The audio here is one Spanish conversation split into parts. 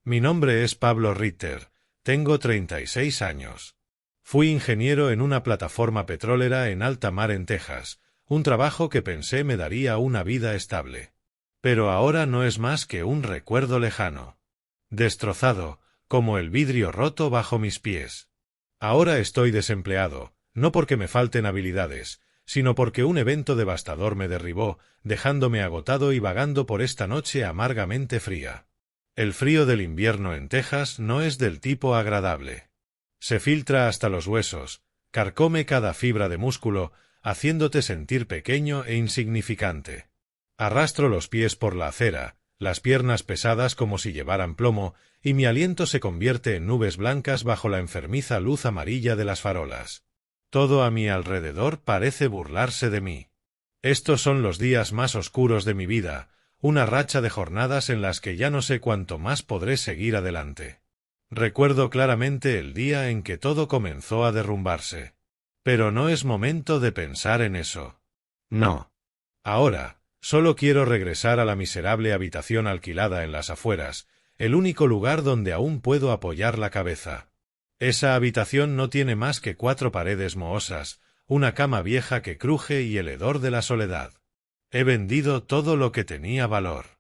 Mi nombre es Pablo Ritter, tengo 36 años. Fui ingeniero en una plataforma petrolera en alta mar en Texas, un trabajo que pensé me daría una vida estable. Pero ahora no es más que un recuerdo lejano. Destrozado, como el vidrio roto bajo mis pies. Ahora estoy desempleado, no porque me falten habilidades, sino porque un evento devastador me derribó, dejándome agotado y vagando por esta noche amargamente fría. El frío del invierno en Texas no es del tipo agradable. Se filtra hasta los huesos, carcome cada fibra de músculo, haciéndote sentir pequeño e insignificante. Arrastro los pies por la acera, las piernas pesadas como si llevaran plomo, y mi aliento se convierte en nubes blancas bajo la enfermiza luz amarilla de las farolas. Todo a mi alrededor parece burlarse de mí. Estos son los días más oscuros de mi vida, una racha de jornadas en las que ya no sé cuánto más podré seguir adelante. Recuerdo claramente el día en que todo comenzó a derrumbarse. Pero no es momento de pensar en eso. No. Ahora, solo quiero regresar a la miserable habitación alquilada en las afueras, el único lugar donde aún puedo apoyar la cabeza. Esa habitación no tiene más que 4 paredes mohosas, una cama vieja que cruje y el hedor de la soledad. He vendido todo lo que tenía valor.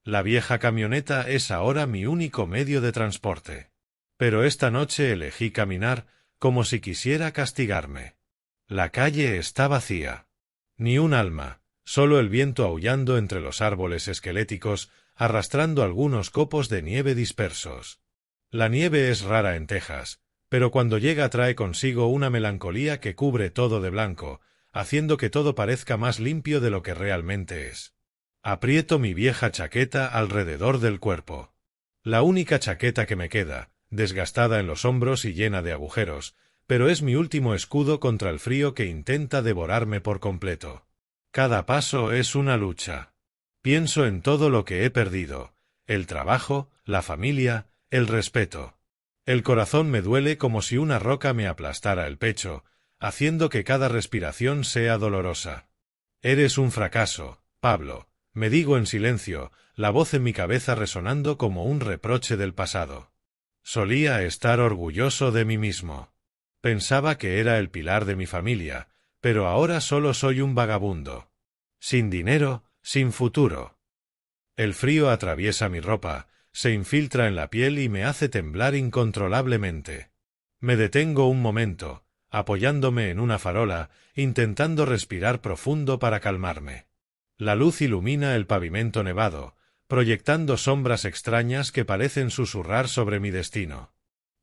La vieja camioneta es ahora mi único medio de transporte. Pero esta noche elegí caminar como si quisiera castigarme. La calle está vacía. Ni un alma, solo el viento aullando entre los árboles esqueléticos, arrastrando algunos copos de nieve dispersos. La nieve es rara en Texas, pero cuando llega trae consigo una melancolía que cubre todo de blanco, haciendo que todo parezca más limpio de lo que realmente es. Aprieto mi vieja chaqueta alrededor del cuerpo. La única chaqueta que me queda, desgastada en los hombros y llena de agujeros, pero es mi último escudo contra el frío que intenta devorarme por completo. Cada paso es una lucha. Pienso en todo lo que he perdido, el trabajo, la familia, el respeto. El corazón me duele como si una roca me aplastara el pecho, haciendo que cada respiración sea dolorosa. Eres un fracaso, Pablo, me digo en silencio, la voz en mi cabeza resonando como un reproche del pasado. Solía estar orgulloso de mí mismo. Pensaba que era el pilar de mi familia, pero ahora solo soy un vagabundo. Sin dinero, sin futuro. El frío atraviesa mi ropa, se infiltra en la piel y me hace temblar incontrolablemente. Me detengo un momento, apoyándome en una farola, intentando respirar profundo para calmarme. La luz ilumina el pavimento nevado, proyectando sombras extrañas que parecen susurrar sobre mi destino.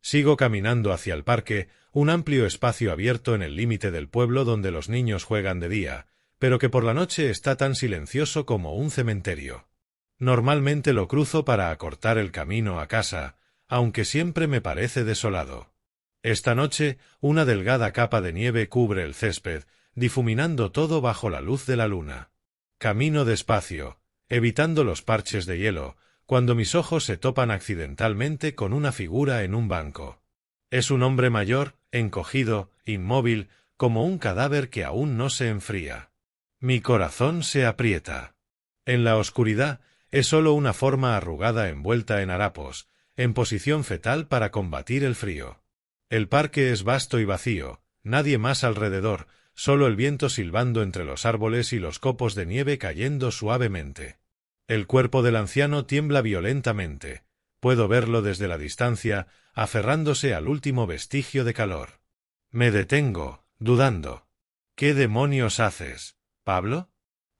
Sigo caminando hacia el parque, un amplio espacio abierto en el límite del pueblo donde los niños juegan de día, pero que por la noche está tan silencioso como un cementerio. Normalmente lo cruzo para acortar el camino a casa, aunque siempre me parece desolado. Esta noche, una delgada capa de nieve cubre el césped, difuminando todo bajo la luz de la luna. Camino despacio, evitando los parches de hielo, cuando mis ojos se topan accidentalmente con una figura en un banco. Es un hombre mayor, encogido, inmóvil, como un cadáver que aún no se enfría. Mi corazón se aprieta. En la oscuridad, es solo una forma arrugada envuelta en harapos, en posición fetal para combatir el frío. El parque es vasto y vacío, nadie más alrededor, solo el viento silbando entre los árboles y los copos de nieve cayendo suavemente. El cuerpo del anciano tiembla violentamente. Puedo verlo desde la distancia, aferrándose al último vestigio de calor. Me detengo, dudando. ¿Qué demonios haces, Pablo?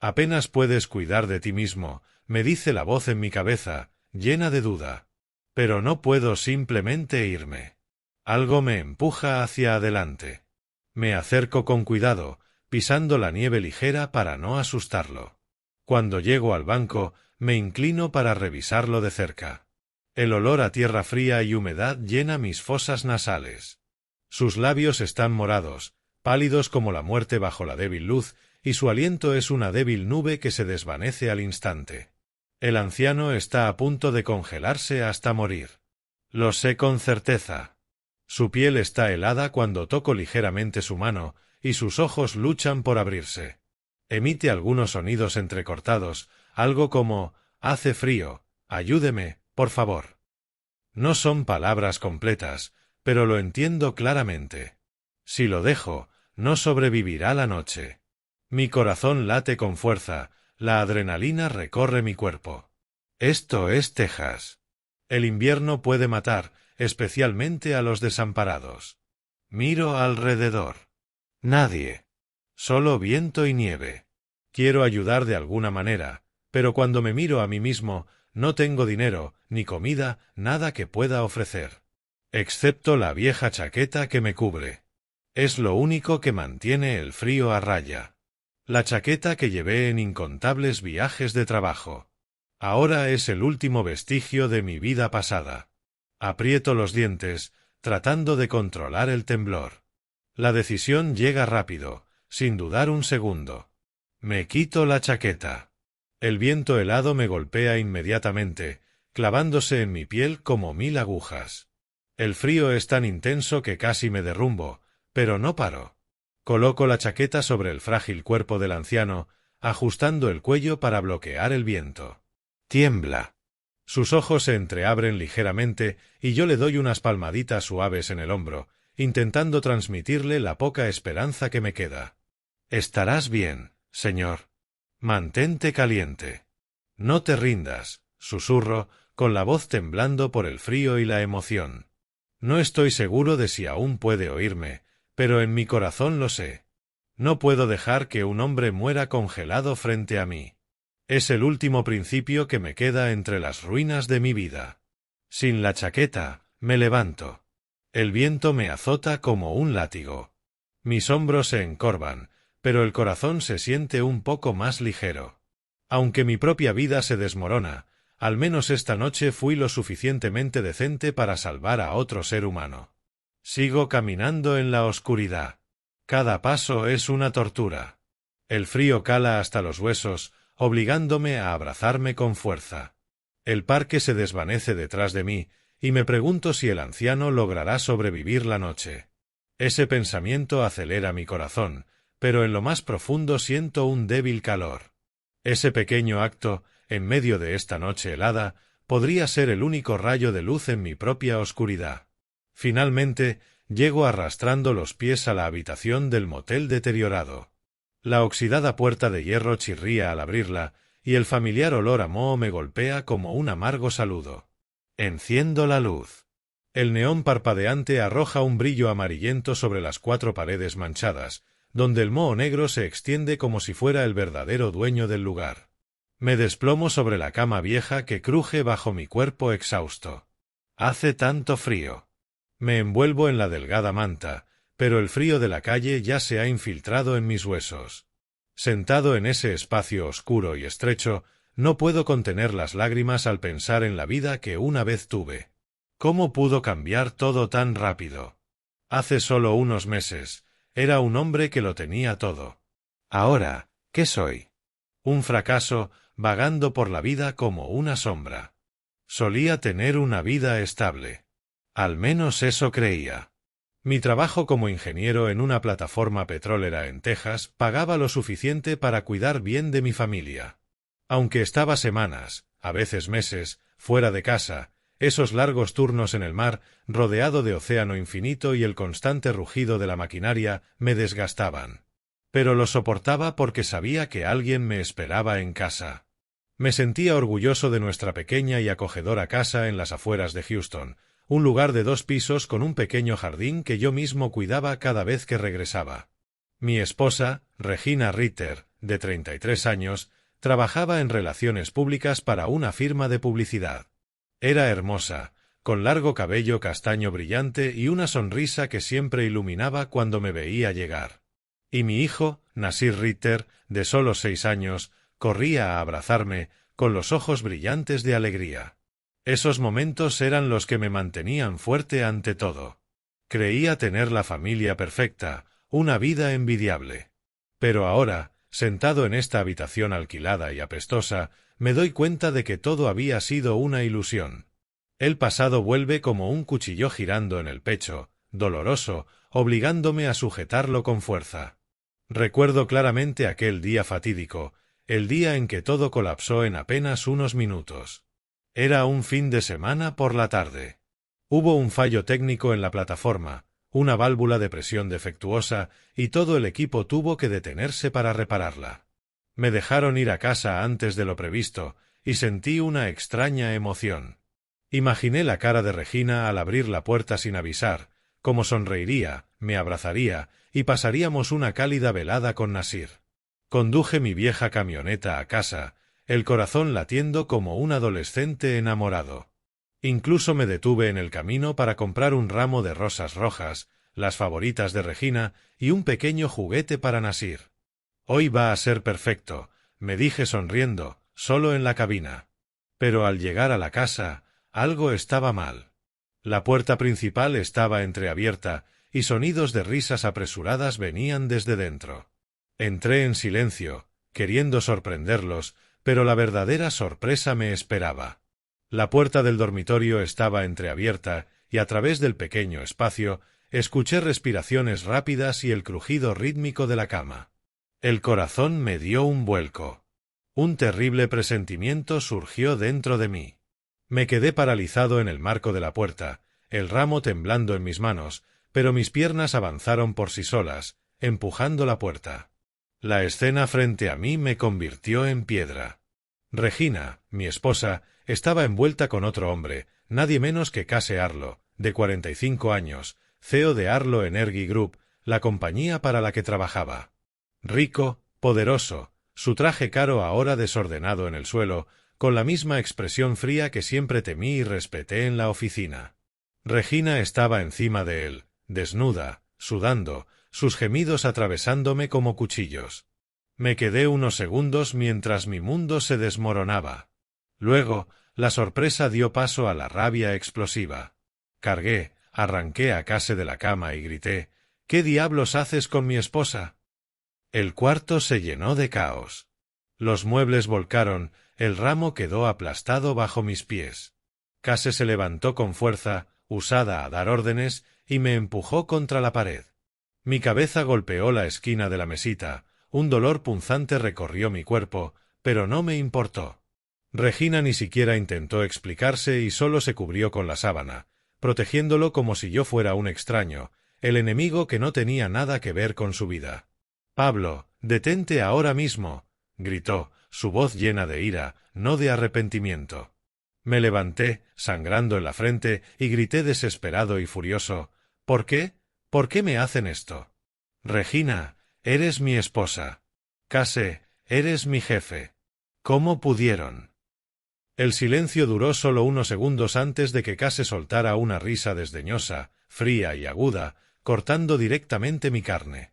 Apenas puedes cuidar de ti mismo, me dice la voz en mi cabeza, llena de duda. Pero no puedo simplemente irme. Algo me empuja hacia adelante. Me acerco con cuidado, pisando la nieve ligera para no asustarlo. Cuando llego al banco, me inclino para revisarlo de cerca. El olor a tierra fría y humedad llena mis fosas nasales. Sus labios están morados, pálidos como la muerte bajo la débil luz, y su aliento es una débil nube que se desvanece al instante. El anciano está a punto de congelarse hasta morir. Lo sé con certeza. Su piel está helada cuando toco ligeramente su mano, y sus ojos luchan por abrirse. Emite algunos sonidos entrecortados, algo como «hace frío, ayúdeme, por favor». No son palabras completas, pero lo entiendo claramente. Si lo dejo, no sobrevivirá la noche. Mi corazón late con fuerza, la adrenalina recorre mi cuerpo. Esto es Texas. El invierno puede matar, especialmente a los desamparados. Miro alrededor. Nadie. Solo viento y nieve. Quiero ayudar de alguna manera, pero cuando me miro a mí mismo, no tengo dinero, ni comida, nada que pueda ofrecer. Excepto la vieja chaqueta que me cubre. Es lo único que mantiene el frío a raya. La chaqueta que llevé en incontables viajes de trabajo. Ahora es el último vestigio de mi vida pasada. Aprieto los dientes, tratando de controlar el temblor. La decisión llega rápido, sin dudar un segundo. Me quito la chaqueta. El viento helado me golpea inmediatamente, clavándose en mi piel como 1000 agujas. El frío es tan intenso que casi me derrumbo, pero no paro. Coloco la chaqueta sobre el frágil cuerpo del anciano, ajustando el cuello para bloquear el viento. Tiembla. Sus ojos se entreabren ligeramente y yo le doy unas palmaditas suaves en el hombro, intentando transmitirle la poca esperanza que me queda. Estarás bien, señor. Mantente caliente. No te rindas, susurro, con la voz temblando por el frío y la emoción. No estoy seguro de si aún puede oírme, pero en mi corazón lo sé. No puedo dejar que un hombre muera congelado frente a mí. Es el último principio que me queda entre las ruinas de mi vida. Sin la chaqueta, me levanto. El viento me azota como un látigo. Mis hombros se encorvan, pero el corazón se siente un poco más ligero. Aunque mi propia vida se desmorona, al menos esta noche fui lo suficientemente decente para salvar a otro ser humano. Sigo caminando en la oscuridad. Cada paso es una tortura. El frío cala hasta los huesos, obligándome a abrazarme con fuerza. El parque se desvanece detrás de mí, y me pregunto si el anciano logrará sobrevivir la noche. Ese pensamiento acelera mi corazón, pero en lo más profundo siento un débil calor. Ese pequeño acto, en medio de esta noche helada, podría ser el único rayo de luz en mi propia oscuridad. Finalmente, llego arrastrando los pies a la habitación del motel deteriorado. La oxidada puerta de hierro chirría al abrirla, y el familiar olor a moho me golpea como un amargo saludo. Enciendo la luz. El neón parpadeante arroja un brillo amarillento sobre las 4 paredes manchadas, donde el moho negro se extiende como si fuera el verdadero dueño del lugar. Me desplomo sobre la cama vieja que cruje bajo mi cuerpo exhausto. Hace tanto frío. Me envuelvo en la delgada manta, pero el frío de la calle ya se ha infiltrado en mis huesos. Sentado en ese espacio oscuro y estrecho, no puedo contener las lágrimas al pensar en la vida que una vez tuve. ¿Cómo pudo cambiar todo tan rápido? Hace solo unos meses, era un hombre que lo tenía todo. Ahora, ¿qué soy? Un fracaso, vagando por la vida como una sombra. Solía tener una vida estable. Al menos eso creía. Mi trabajo como ingeniero en una plataforma petrolera en Texas pagaba lo suficiente para cuidar bien de mi familia. Aunque estaba semanas, a veces meses, fuera de casa, esos largos turnos en el mar, rodeado de océano infinito y el constante rugido de la maquinaria, me desgastaban. Pero lo soportaba porque sabía que alguien me esperaba en casa. Me sentía orgulloso de nuestra pequeña y acogedora casa en las afueras de Houston, un lugar de 2 pisos con un pequeño jardín que yo mismo cuidaba cada vez que regresaba. Mi esposa, Regina Ritter, de 33 años, trabajaba en relaciones públicas para una firma de publicidad. Era hermosa, con largo cabello castaño brillante y una sonrisa que siempre iluminaba cuando me veía llegar. Y mi hijo, Nasir Ritter, de solo 6 años, corría a abrazarme, con los ojos brillantes de alegría. Esos momentos eran los que me mantenían fuerte ante todo. Creía tener la familia perfecta, una vida envidiable. Pero ahora, sentado en esta habitación alquilada y apestosa, me doy cuenta de que todo había sido una ilusión. El pasado vuelve como un cuchillo girando en el pecho, doloroso, obligándome a sujetarlo con fuerza. Recuerdo claramente aquel día fatídico, el día en que todo colapsó en apenas unos minutos. Era un fin de semana por la tarde. Hubo un fallo técnico en la plataforma, una válvula de presión defectuosa, y todo el equipo tuvo que detenerse para repararla. Me dejaron ir a casa antes de lo previsto, y sentí una extraña emoción. Imaginé la cara de Regina al abrir la puerta sin avisar, cómo sonreiría, me abrazaría, y pasaríamos una cálida velada con Nasir. Conduje mi vieja camioneta a casa, el corazón latiendo como un adolescente enamorado. Incluso me detuve en el camino para comprar un ramo de rosas rojas, las favoritas de Regina, y un pequeño juguete para Nasir. Hoy va a ser perfecto, me dije sonriendo, solo en la cabina. Pero al llegar a la casa, algo estaba mal. La puerta principal estaba entreabierta, y sonidos de risas apresuradas venían desde dentro. Entré en silencio, queriendo sorprenderlos, pero la verdadera sorpresa me esperaba. La puerta del dormitorio estaba entreabierta, y a través del pequeño espacio, escuché respiraciones rápidas y el crujido rítmico de la cama. El corazón me dio un vuelco. Un terrible presentimiento surgió dentro de mí. Me quedé paralizado en el marco de la puerta, el ramo temblando en mis manos, pero mis piernas avanzaron por sí solas, empujando la puerta. La escena frente a mí me convirtió en piedra. Regina, mi esposa, estaba envuelta con otro hombre, nadie menos que Case Arlo, de 45 años, CEO de Arlo Energy Group, la compañía para la que trabajaba. Rico, poderoso, su traje caro ahora desordenado en el suelo, con la misma expresión fría que siempre temí y respeté en la oficina. Regina estaba encima de él, desnuda, sudando, sus gemidos atravesándome como cuchillos. Me quedé unos segundos mientras mi mundo se desmoronaba. Luego, la sorpresa dio paso a la rabia explosiva. Arranqué a Case de la cama y grité: «¿Qué diablos haces con mi esposa?». El cuarto se llenó de caos. Los muebles volcaron, el ramo quedó aplastado bajo mis pies. Case se levantó con fuerza, usada a dar órdenes, y me empujó contra la pared. Mi cabeza golpeó la esquina de la mesita, un dolor punzante recorrió mi cuerpo, pero no me importó. Regina ni siquiera intentó explicarse y solo se cubrió con la sábana, protegiéndolo como si yo fuera un extraño, el enemigo que no tenía nada que ver con su vida. «Pablo, detente ahora mismo», gritó, su voz llena de ira, no de arrepentimiento. Me levanté, sangrando en la frente, y grité desesperado y furioso: «¿Por qué? ¿Por qué me hacen esto? Regina, eres mi esposa. Case, eres mi jefe. ¿Cómo pudieron?». El silencio duró solo unos segundos antes de que Case soltara una risa desdeñosa, fría y aguda, cortando directamente mi carne.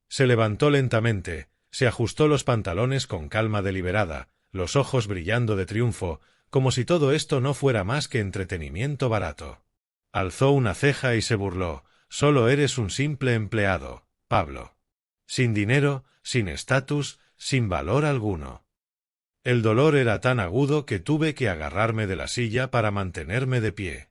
Se levantó lentamente, se ajustó los pantalones con calma deliberada, los ojos brillando de triunfo, como si todo esto no fuera más que entretenimiento barato. Alzó una ceja y se burló: «Solo eres un simple empleado, Pablo. Sin dinero, sin estatus, sin valor alguno». El dolor era tan agudo que tuve que agarrarme de la silla para mantenerme de pie.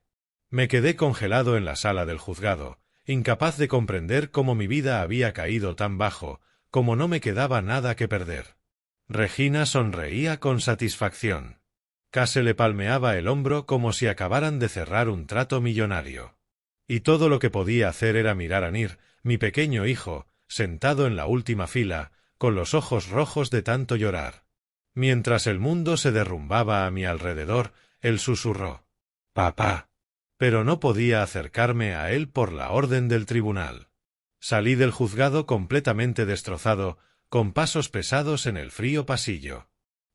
Me quedé congelado en la sala del juzgado, incapaz de comprender cómo mi vida había caído tan bajo, como no me quedaba nada que perder. Regina sonreía con satisfacción. Case le palmeaba el hombro como si acabaran de cerrar un trato millonario. Y todo lo que podía hacer era mirar a Nir, mi pequeño hijo, sentado en la última fila, con los ojos rojos de tanto llorar. Mientras el mundo se derrumbaba a mi alrededor, él susurró: «Papá». Pero no podía acercarme a él por la orden del tribunal. Salí del juzgado completamente destrozado, con pasos pesados en el frío pasillo.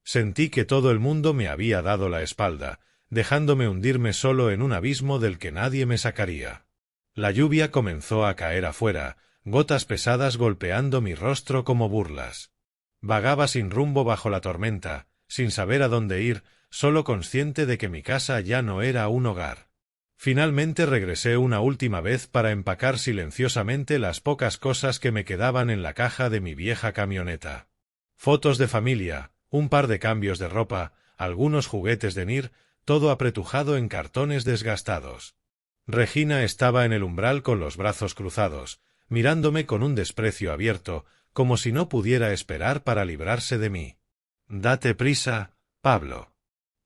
Sentí que todo el mundo me había dado la espalda, dejándome hundirme solo en un abismo del que nadie me sacaría. La lluvia comenzó a caer afuera, gotas pesadas golpeando mi rostro como burlas. Vagaba sin rumbo bajo la tormenta, sin saber a dónde ir, solo consciente de que mi casa ya no era un hogar. Finalmente regresé una última vez para empacar silenciosamente las pocas cosas que me quedaban en la caja de mi vieja camioneta. Fotos de familia, un par de cambios de ropa, algunos juguetes de Nir, todo apretujado en cartones desgastados. Regina estaba en el umbral con los brazos cruzados, mirándome con un desprecio abierto, como si no pudiera esperar para librarse de mí. «Date prisa, Pablo.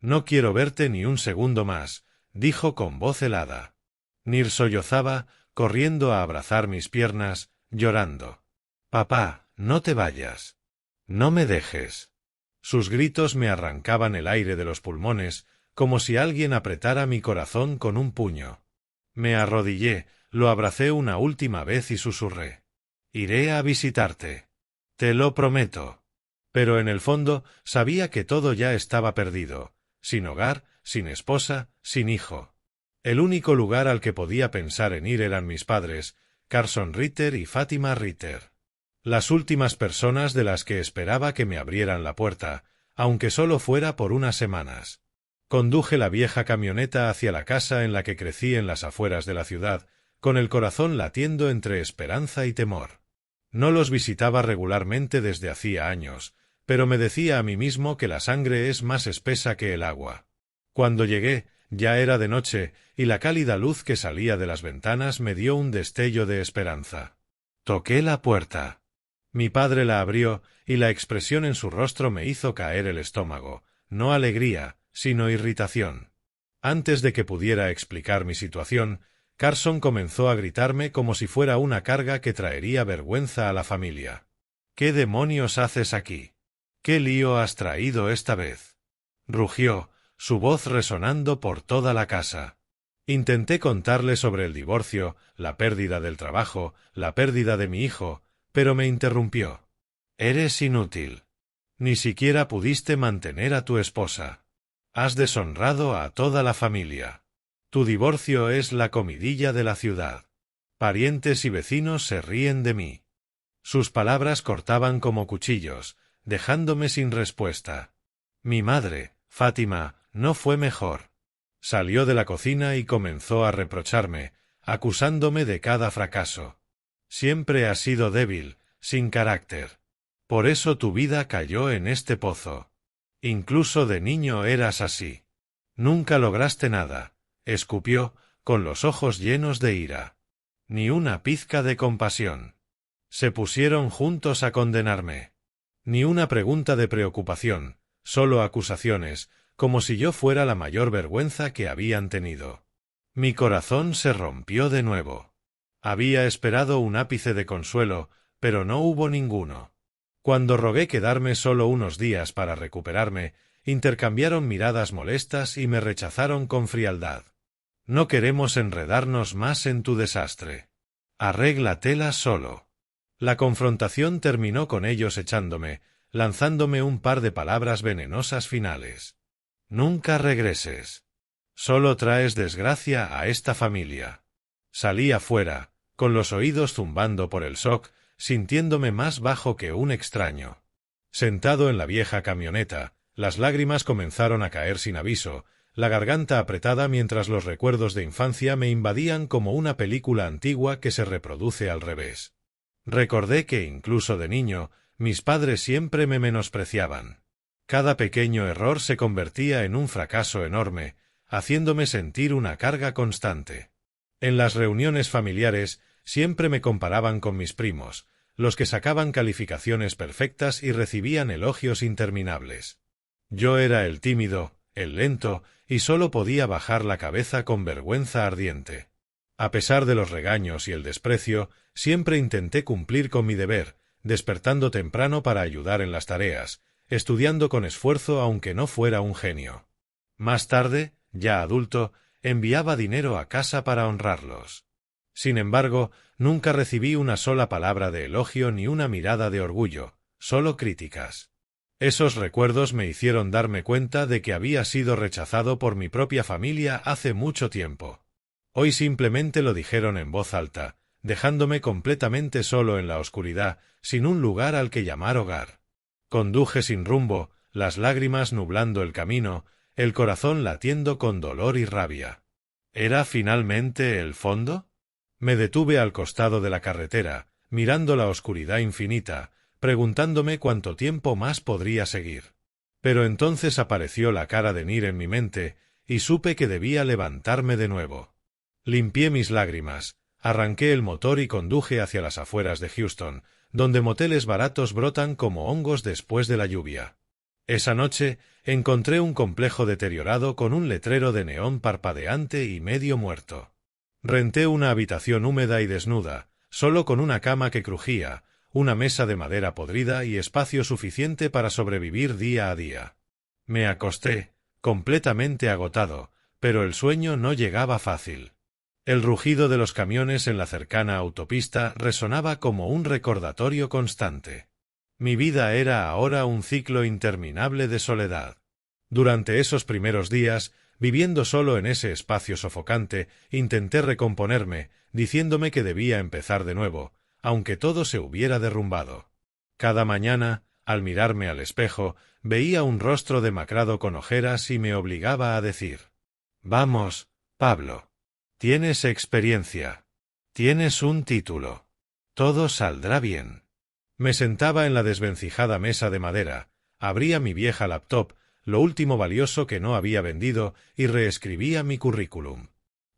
No quiero verte ni un segundo más», dijo con voz helada. Nir sollozaba, corriendo a abrazar mis piernas, llorando. «Papá, no te vayas. No me dejes». Sus gritos me arrancaban el aire de los pulmones, como si alguien apretara mi corazón con un puño. Me arrodillé, lo abracé una última vez y susurré. «Iré a visitarte. Te lo prometo». Pero en el fondo sabía que todo ya estaba perdido, sin hogar, sin esposa, sin hijo. El único lugar al que podía pensar en ir eran mis padres, Carson Ritter y Fátima Ritter. Las últimas personas de las que esperaba que me abrieran la puerta, aunque solo fuera por unas semanas. Conduje la vieja camioneta hacia la casa en la que crecí en las afueras de la ciudad, con el corazón latiendo entre esperanza y temor. No los visitaba regularmente desde hacía años, pero me decía a mí mismo que la sangre es más espesa que el agua. Cuando llegué, ya era de noche, y la cálida luz que salía de las ventanas me dio un destello de esperanza. Toqué la puerta. Mi padre la abrió, y la expresión en su rostro me hizo caer el estómago, no alegría, sino irritación. Antes de que pudiera explicar mi situación, Carson comenzó a gritarme como si fuera una carga que traería vergüenza a la familia. «¿Qué demonios haces aquí? ¿Qué lío has traído esta vez?», rugió, su voz resonando por toda la casa. Intenté contarle sobre el divorcio, la pérdida del trabajo, la pérdida de mi hijo, pero me interrumpió. «Eres inútil. Ni siquiera pudiste mantener a tu esposa. Has deshonrado a toda la familia. Tu divorcio es la comidilla de la ciudad. Parientes y vecinos se ríen de mí». Sus palabras cortaban como cuchillos, dejándome sin respuesta. Mi madre, Fátima, no fue mejor. Salió de la cocina y comenzó a reprocharme, acusándome de cada fracaso. «Siempre has sido débil, sin carácter. Por eso tu vida cayó en este pozo. Incluso de niño eras así. Nunca lograste nada», escupió, con los ojos llenos de ira. «Ni una pizca de compasión. Se pusieron juntos a condenarme. Ni una pregunta de preocupación, solo acusaciones, como si yo fuera la mayor vergüenza que habían tenido». Mi corazón se rompió de nuevo. Había esperado un ápice de consuelo, pero no hubo ninguno. Cuando rogué quedarme solo unos días para recuperarme, intercambiaron miradas molestas y me rechazaron con frialdad. «No queremos enredarnos más en tu desastre. Arréglatela solo». La confrontación terminó con ellos echándome, lanzándome un par de palabras venenosas finales. «Nunca regreses. Solo traes desgracia a esta familia». Salí afuera, con los oídos zumbando por el shock, sintiéndome más bajo que un extraño. Sentado en la vieja camioneta, las lágrimas comenzaron a caer sin aviso, la garganta apretada mientras los recuerdos de infancia me invadían como una película antigua que se reproduce al revés. Recordé que incluso de niño, mis padres siempre me menospreciaban. Cada pequeño error se convertía en un fracaso enorme, haciéndome sentir una carga constante. En las reuniones familiares siempre me comparaban con mis primos, los que sacaban calificaciones perfectas y recibían elogios interminables. Yo era el tímido, el lento, y solo podía bajar la cabeza con vergüenza ardiente. A pesar de los regaños y el desprecio, siempre intenté cumplir con mi deber, despertando temprano para ayudar en las tareas, estudiando con esfuerzo aunque no fuera un genio. Más tarde, ya adulto, enviaba dinero a casa para honrarlos. Sin embargo, nunca recibí una sola palabra de elogio ni una mirada de orgullo, solo críticas. Esos recuerdos me hicieron darme cuenta de que había sido rechazado por mi propia familia hace mucho tiempo. Hoy simplemente lo dijeron en voz alta, dejándome completamente solo en la oscuridad, sin un lugar al que llamar hogar. Conduje sin rumbo, las lágrimas nublando el camino, el corazón latiendo con dolor y rabia. ¿Era finalmente el fondo? Me detuve al costado de la carretera, mirando la oscuridad infinita, preguntándome cuánto tiempo más podría seguir. Pero entonces apareció la cara de Nir en mi mente, y supe que debía levantarme de nuevo. Limpié mis lágrimas, arranqué el motor y conduje hacia las afueras de Houston, donde moteles baratos brotan como hongos después de la lluvia. Esa noche encontré un complejo deteriorado con un letrero de neón parpadeante y medio muerto. Renté una habitación húmeda y desnuda, solo con una cama que crujía, una mesa de madera podrida y espacio suficiente para sobrevivir día a día. Me acosté, completamente agotado, pero el sueño no llegaba fácil. El rugido de los camiones en la cercana autopista resonaba como un recordatorio constante. Mi vida era ahora un ciclo interminable de soledad. Durante esos primeros días, viviendo solo en ese espacio sofocante, intenté recomponerme, diciéndome que debía empezar de nuevo, aunque todo se hubiera derrumbado. Cada mañana, al mirarme al espejo, veía un rostro demacrado con ojeras y me obligaba a decir: «Vamos, Pablo. Tienes experiencia. Tienes un título. Todo saldrá bien». Me sentaba en la desvencijada mesa de madera, abría mi vieja laptop, lo último valioso que no había vendido, y reescribía mi currículum.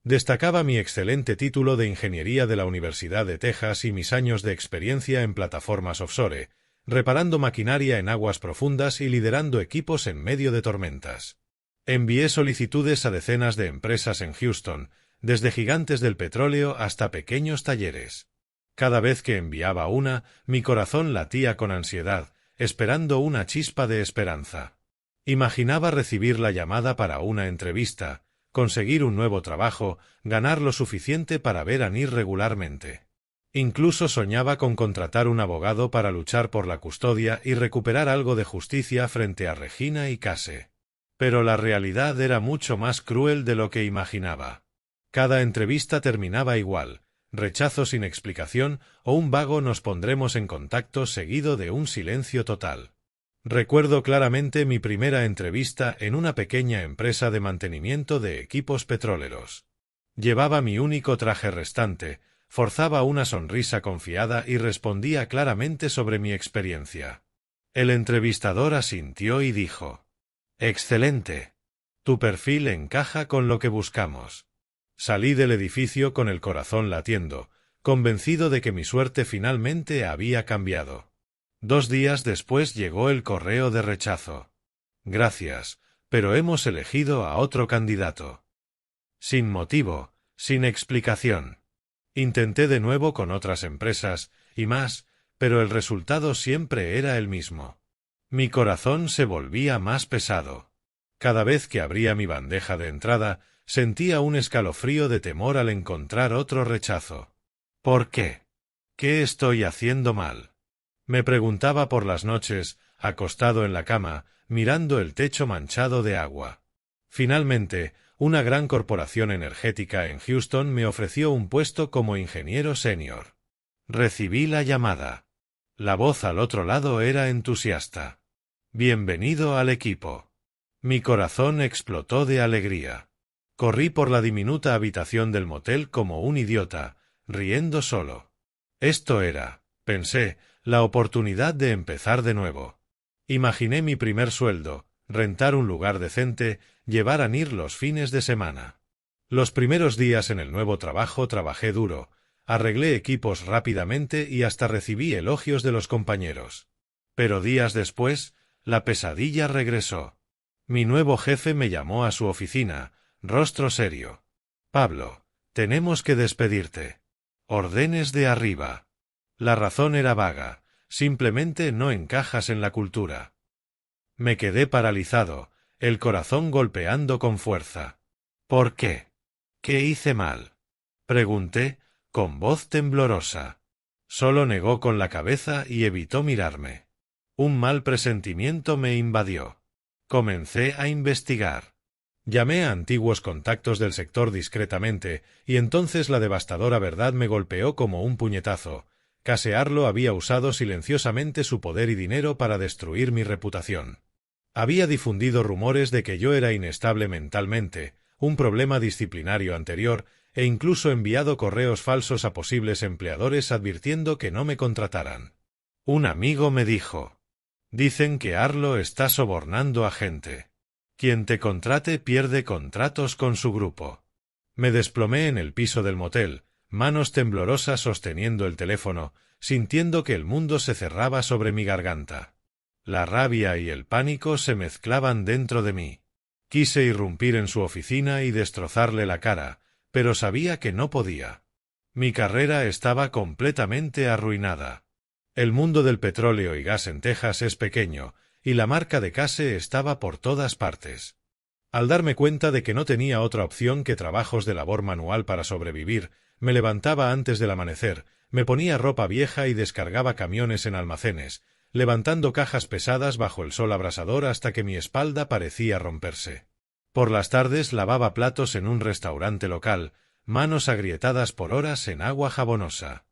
Destacaba mi excelente título de Ingeniería de la Universidad de Texas y mis años de experiencia en plataformas offshore, reparando maquinaria en aguas profundas y liderando equipos en medio de tormentas. Envié solicitudes a decenas de empresas en Houston, desde gigantes del petróleo hasta pequeños talleres. Cada vez que enviaba una, mi corazón latía con ansiedad, esperando una chispa de esperanza. Imaginaba recibir la llamada para una entrevista, conseguir un nuevo trabajo, ganar lo suficiente para ver a Nir regularmente. Incluso soñaba con contratar un abogado para luchar por la custodia y recuperar algo de justicia frente a Regina y Case. Pero la realidad era mucho más cruel de lo que imaginaba. Cada entrevista terminaba igual: rechazo sin explicación o un vago «nos pondremos en contacto» seguido de un silencio total. Recuerdo claramente mi primera entrevista en una pequeña empresa de mantenimiento de equipos petroleros. Llevaba mi único traje restante, forzaba una sonrisa confiada y respondía claramente sobre mi experiencia. El entrevistador asintió y dijo: «Excelente. Tu perfil encaja con lo que buscamos». Salí del edificio con el corazón latiendo, convencido de que mi suerte finalmente había cambiado. 2 días después llegó el correo de rechazo. «Gracias, pero hemos elegido a otro candidato». Sin motivo, sin explicación. Intenté de nuevo con otras empresas, y más, pero el resultado siempre era el mismo. Mi corazón se volvía más pesado. Cada vez que abría mi bandeja de entrada, sentía un escalofrío de temor al encontrar otro rechazo. ¿Por qué? ¿Qué estoy haciendo mal? Me preguntaba por las noches, acostado en la cama, mirando el techo manchado de agua. Finalmente, una gran corporación energética en Houston me ofreció un puesto como ingeniero senior. Recibí la llamada. La voz al otro lado era entusiasta. «Bienvenido al equipo». Mi corazón explotó de alegría. Corrí por la diminuta habitación del motel como un idiota, riendo solo. Esto era, pensé, la oportunidad de empezar de nuevo. Imaginé mi primer sueldo, rentar un lugar decente, llevar a Nir los fines de semana. Los primeros días en el nuevo trabajo trabajé duro, arreglé equipos rápidamente y hasta recibí elogios de los compañeros. Pero días después, la pesadilla regresó. Mi nuevo jefe me llamó a su oficina, rostro serio. «Pablo, tenemos que despedirte. Órdenes de arriba». La razón era vaga: simplemente no encajas en la cultura. Me quedé paralizado, el corazón golpeando con fuerza. ¿Por qué? ¿Qué hice mal?, pregunté, con voz temblorosa. Solo negó con la cabeza y evitó mirarme. Un mal presentimiento me invadió. Comencé a investigar. Llamé a antiguos contactos del sector discretamente, y entonces la devastadora verdad me golpeó como un puñetazo. Case Arlo había usado silenciosamente su poder y dinero para destruir mi reputación. Había difundido rumores de que yo era inestable mentalmente, un problema disciplinario anterior, e incluso enviado correos falsos a posibles empleadores advirtiendo que no me contrataran. Un amigo me dijo: «Dicen que Arlo está sobornando a gente. Quien te contrate pierde contratos con su grupo». Me desplomé en el piso del motel, manos temblorosas sosteniendo el teléfono, sintiendo que el mundo se cerraba sobre mi garganta. La rabia y el pánico se mezclaban dentro de mí. Quise irrumpir en su oficina y destrozarle la cara, pero sabía que no podía. Mi carrera estaba completamente arruinada. El mundo del petróleo y gas en Texas es pequeño, y la marca de Case estaba por todas partes. Al darme cuenta de que no tenía otra opción que trabajos de labor manual para sobrevivir, me levantaba antes del amanecer, me ponía ropa vieja y descargaba camiones en almacenes, levantando cajas pesadas bajo el sol abrasador hasta que mi espalda parecía romperse. Por las tardes lavaba platos en un restaurante local, manos agrietadas por horas en agua jabonosa.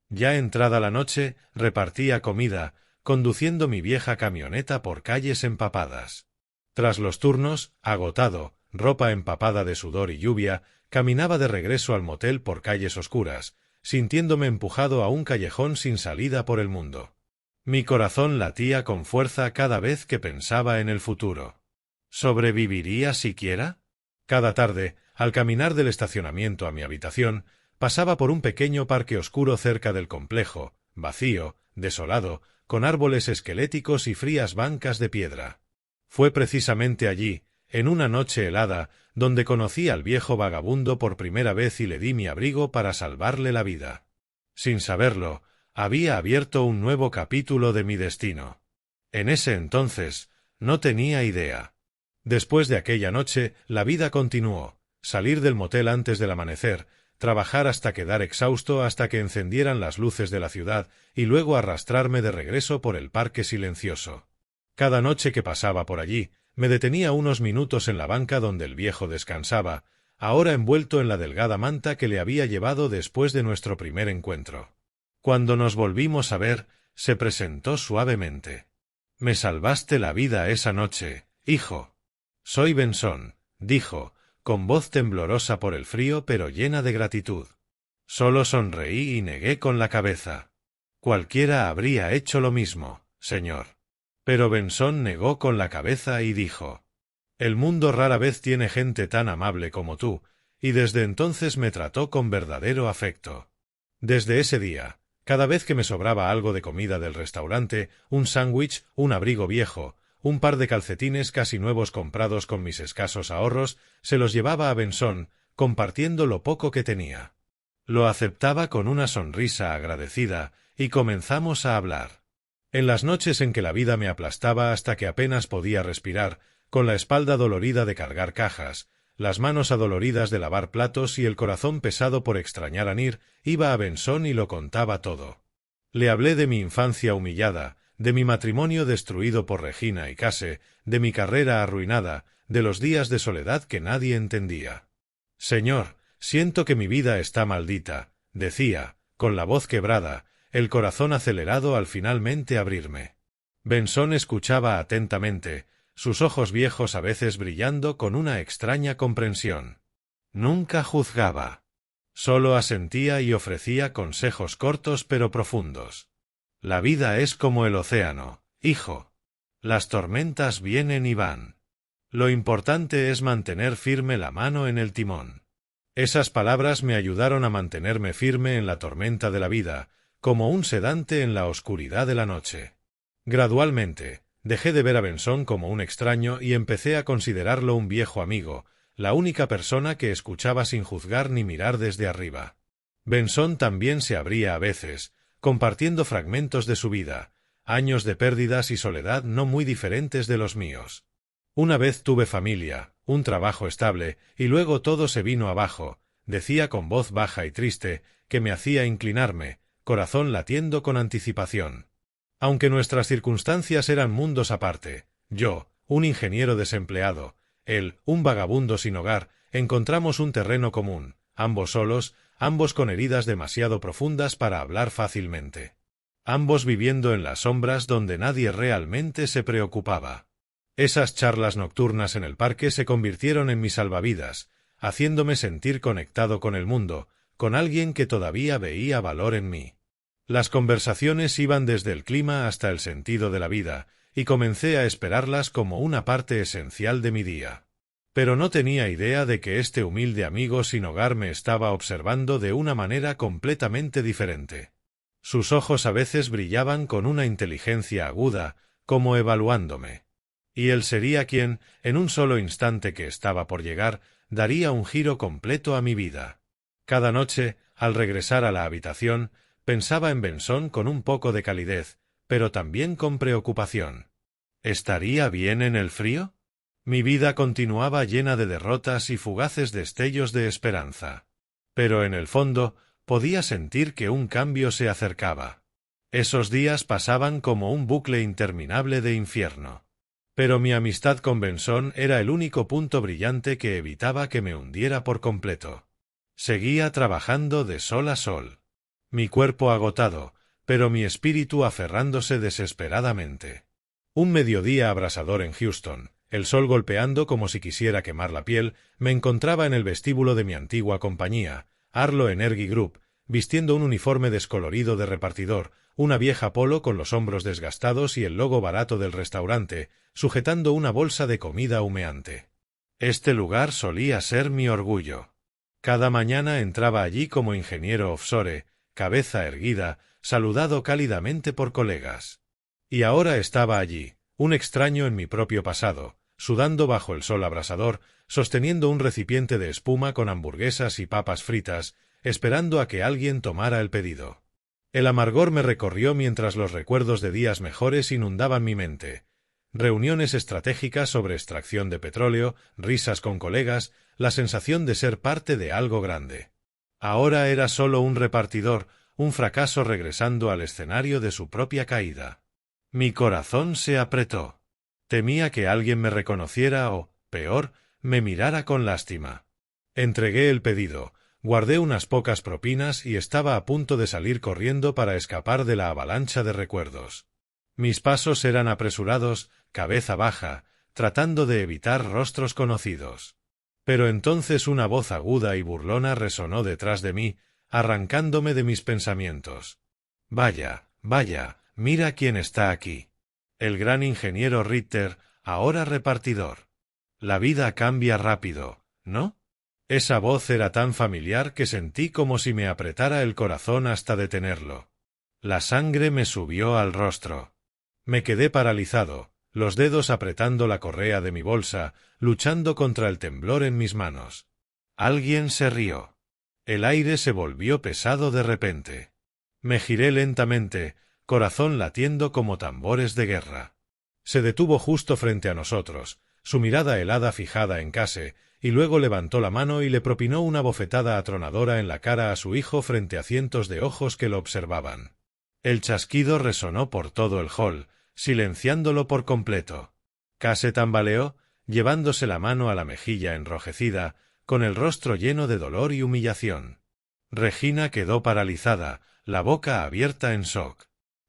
Ya entrada la noche, repartía comida, conduciendo mi vieja camioneta por calles empapadas. Tras los turnos, agotado, ropa empapada de sudor y lluvia, caminaba de regreso al motel por calles oscuras, sintiéndome empujado a un callejón sin salida por el mundo. Mi corazón latía con fuerza cada vez que pensaba en el futuro. ¿Sobreviviría siquiera? Cada tarde, al caminar del estacionamiento a mi habitación, pasaba por un pequeño parque oscuro cerca del complejo, vacío, desolado, con árboles esqueléticos y frías bancas de piedra. Fue precisamente allí, en una noche helada, donde conocí al viejo vagabundo por primera vez y le di mi abrigo para salvarle la vida. Sin saberlo, había abierto un nuevo capítulo de mi destino. En ese entonces, no tenía idea. Después de aquella noche, la vida continuó. Salir del motel antes del amanecer, trabajar hasta quedar exhausto hasta que encendieran las luces de la ciudad y luego arrastrarme de regreso por el parque silencioso. Cada noche que pasaba por allí, me detenía unos minutos en la banca donde el viejo descansaba, ahora envuelto en la delgada manta que le había llevado después de nuestro primer encuentro. Cuando nos volvimos a ver, se presentó suavemente. «Me salvaste la vida esa noche, hijo». «Soy Benson», dijo, con voz temblorosa por el frío pero llena de gratitud. Solo sonreí y negué con la cabeza. «Cualquiera habría hecho lo mismo, señor». Pero Benson negó con la cabeza y dijo: «El mundo rara vez tiene gente tan amable como tú», y desde entonces me trató con verdadero afecto. Desde ese día, cada vez que me sobraba algo de comida del restaurante, un sándwich, un abrigo viejo, un par de calcetines casi nuevos comprados con mis escasos ahorros, se los llevaba a Benson, compartiendo lo poco que tenía. Lo aceptaba con una sonrisa agradecida, y comenzamos a hablar. En las noches en que la vida me aplastaba hasta que apenas podía respirar, con la espalda dolorida de cargar cajas, las manos adoloridas de lavar platos y el corazón pesado por extrañar a Nir, iba a Benson y lo contaba todo. Le hablé de mi infancia humillada, de mi matrimonio destruido por Regina y Case, de mi carrera arruinada, de los días de soledad que nadie entendía. «Señor, siento que mi vida está maldita», decía, con la voz quebrada, el corazón acelerado al finalmente abrirme. Benson escuchaba atentamente, sus ojos viejos a veces brillando con una extraña comprensión. Nunca juzgaba. Solo asentía y ofrecía consejos cortos pero profundos. «La vida es como el océano, hijo. Las tormentas vienen y van. Lo importante es mantener firme la mano en el timón». Esas palabras me ayudaron a mantenerme firme en la tormenta de la vida, como un sedante en la oscuridad de la noche. Gradualmente, dejé de ver a Benson como un extraño y empecé a considerarlo un viejo amigo, la única persona que escuchaba sin juzgar ni mirar desde arriba. Benson también se abría a veces, compartiendo fragmentos de su vida, años de pérdidas y soledad no muy diferentes de los míos. «Una vez tuve familia, un trabajo estable, y luego todo se vino abajo», decía con voz baja y triste, que me hacía inclinarme, corazón latiendo con anticipación. Aunque nuestras circunstancias eran mundos aparte, yo, un ingeniero desempleado, él, un vagabundo sin hogar, encontramos un terreno común, ambos solos, ambos con heridas demasiado profundas para hablar fácilmente. Ambos viviendo en las sombras donde nadie realmente se preocupaba. Esas charlas nocturnas en el parque se convirtieron en mi salvavidas, haciéndome sentir conectado con el mundo, con alguien que todavía veía valor en mí. Las conversaciones iban desde el clima hasta el sentido de la vida, y comencé a esperarlas como una parte esencial de mi día. Pero no tenía idea de que este humilde amigo sin hogar me estaba observando de una manera completamente diferente. Sus ojos a veces brillaban con una inteligencia aguda, como evaluándome. Y él sería quien, en un solo instante que estaba por llegar, daría un giro completo a mi vida. Cada noche, al regresar a la habitación, pensaba en Benson con un poco de calidez, pero también con preocupación. ¿Estaría bien en el frío? Mi vida continuaba llena de derrotas y fugaces destellos de esperanza. Pero en el fondo, podía sentir que un cambio se acercaba. Esos días pasaban como un bucle interminable de infierno. Pero mi amistad con Benson era el único punto brillante que evitaba que me hundiera por completo. Seguía trabajando de sol a sol. Mi cuerpo agotado, pero mi espíritu aferrándose desesperadamente. Un mediodía abrasador en Houston, el sol golpeando como si quisiera quemar la piel, me encontraba en el vestíbulo de mi antigua compañía, Arlo Energy Group, vistiendo un uniforme descolorido de repartidor, una vieja polo con los hombros desgastados y el logo barato del restaurante, sujetando una bolsa de comida humeante. Este lugar solía ser mi orgullo. Cada mañana entraba allí como ingeniero offshore, cabeza erguida, saludado cálidamente por colegas. Y ahora estaba allí, un extraño en mi propio pasado, sudando bajo el sol abrasador, sosteniendo un recipiente de espuma con hamburguesas y papas fritas, esperando a que alguien tomara el pedido. El amargor me recorrió mientras los recuerdos de días mejores inundaban mi mente. Reuniones estratégicas sobre extracción de petróleo, risas con colegas, la sensación de ser parte de algo grande. Ahora era solo un repartidor, un fracaso regresando al escenario de su propia caída. Mi corazón se apretó. Temía que alguien me reconociera o, peor, me mirara con lástima. Entregué el pedido, guardé unas pocas propinas y estaba a punto de salir corriendo para escapar de la avalancha de recuerdos. Mis pasos eran apresurados, cabeza baja, tratando de evitar rostros conocidos. Pero entonces una voz aguda y burlona resonó detrás de mí, arrancándome de mis pensamientos. «Vaya, vaya, mira quién está aquí. El gran ingeniero Ritter, ahora repartidor. La vida cambia rápido, ¿no?» Esa voz era tan familiar que sentí como si me apretara el corazón hasta detenerlo. La sangre me subió al rostro. Me quedé paralizado, los dedos apretando la correa de mi bolsa, luchando contra el temblor en mis manos. Alguien se rió. El aire se volvió pesado de repente. Me giré lentamente, corazón latiendo como tambores de guerra. Se detuvo justo frente a nosotros, su mirada helada fijada en Case, y luego levantó la mano y le propinó una bofetada atronadora en la cara a su hijo frente a cientos de ojos que lo observaban. El chasquido resonó por todo el hall, silenciándolo por completo. Case tambaleó, llevándose la mano a la mejilla enrojecida, con el rostro lleno de dolor y humillación. Regina quedó paralizada, la boca abierta en shock.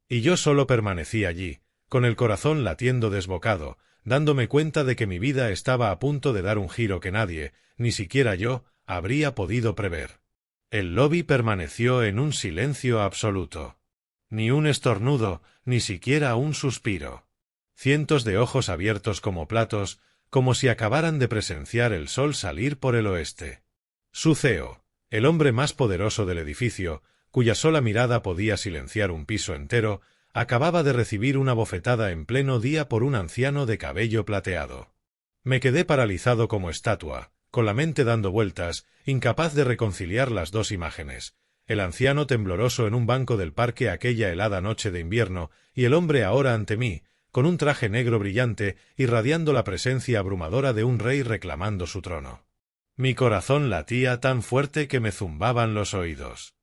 Y yo solo permanecí allí, con el corazón latiendo desbocado, dándome cuenta de que mi vida estaba a punto de dar un giro que nadie, ni siquiera yo, habría podido prever. El lobby permaneció en un silencio absoluto. Ni un estornudo, ni siquiera un suspiro. Cientos de ojos abiertos como platos, como si acabaran de presenciar el sol salir por el oeste. Su CEO, el hombre más poderoso del edificio, cuya sola mirada podía silenciar un piso entero, acababa de recibir una bofetada en pleno día por un anciano de cabello plateado. Me quedé paralizado como estatua, con la mente dando vueltas, incapaz de reconciliar las dos imágenes, el anciano tembloroso en un banco del parque aquella helada noche de invierno, y el hombre ahora ante mí, con un traje negro brillante, irradiando la presencia abrumadora de un rey reclamando su trono. Mi corazón latía tan fuerte que me zumbaban los oídos.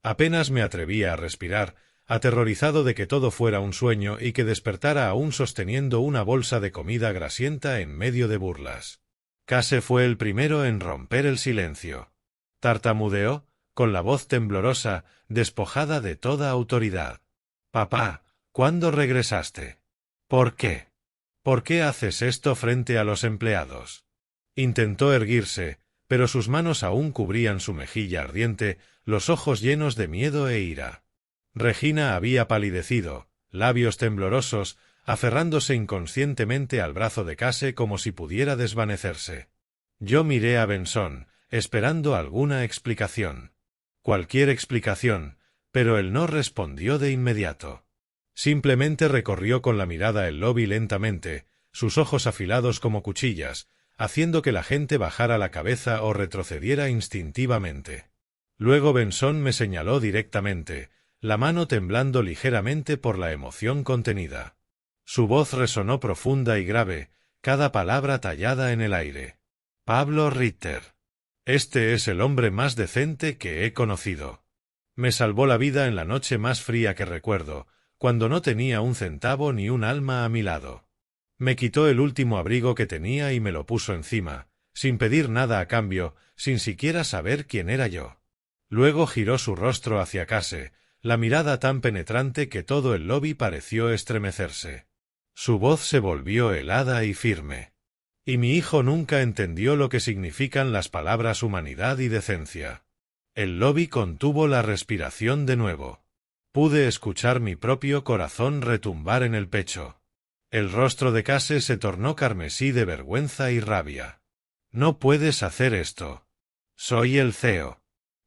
Apenas me atrevía a respirar, aterrorizado de que todo fuera un sueño y que despertara aún sosteniendo una bolsa de comida grasienta en medio de burlas. Case fue el primero en romper el silencio. Tartamudeó, con la voz temblorosa, despojada de toda autoridad. «Papá, ¿cuándo regresaste? ¿Por qué? ¿Por qué haces esto frente a los empleados?» Intentó erguirse, pero sus manos aún cubrían su mejilla ardiente, los ojos llenos de miedo e ira. Regina había palidecido, labios temblorosos, aferrándose inconscientemente al brazo de Case como si pudiera desvanecerse. Yo miré a Benson, esperando alguna explicación. Cualquier explicación, pero él no respondió de inmediato. Simplemente recorrió con la mirada el lobby lentamente, sus ojos afilados como cuchillas, haciendo que la gente bajara la cabeza o retrocediera instintivamente. Luego Benson me señaló directamente, la mano temblando ligeramente por la emoción contenida. Su voz resonó profunda y grave, cada palabra tallada en el aire. Pablo Ritter. Este es el hombre más decente que he conocido. Me salvó la vida en la noche más fría que recuerdo, cuando no tenía un centavo ni un alma a mi lado. Me quitó el último abrigo que tenía y me lo puso encima, sin pedir nada a cambio, sin siquiera saber quién era yo. Luego giró su rostro hacia Case, la mirada tan penetrante que todo el lobby pareció estremecerse. Su voz se volvió helada y firme. Y mi hijo nunca entendió lo que significan las palabras humanidad y decencia. El lobby contuvo la respiración de nuevo. Pude escuchar mi propio corazón retumbar en el pecho. El rostro de Case se tornó carmesí de vergüenza y rabia. «No puedes hacer esto. Soy el CEO.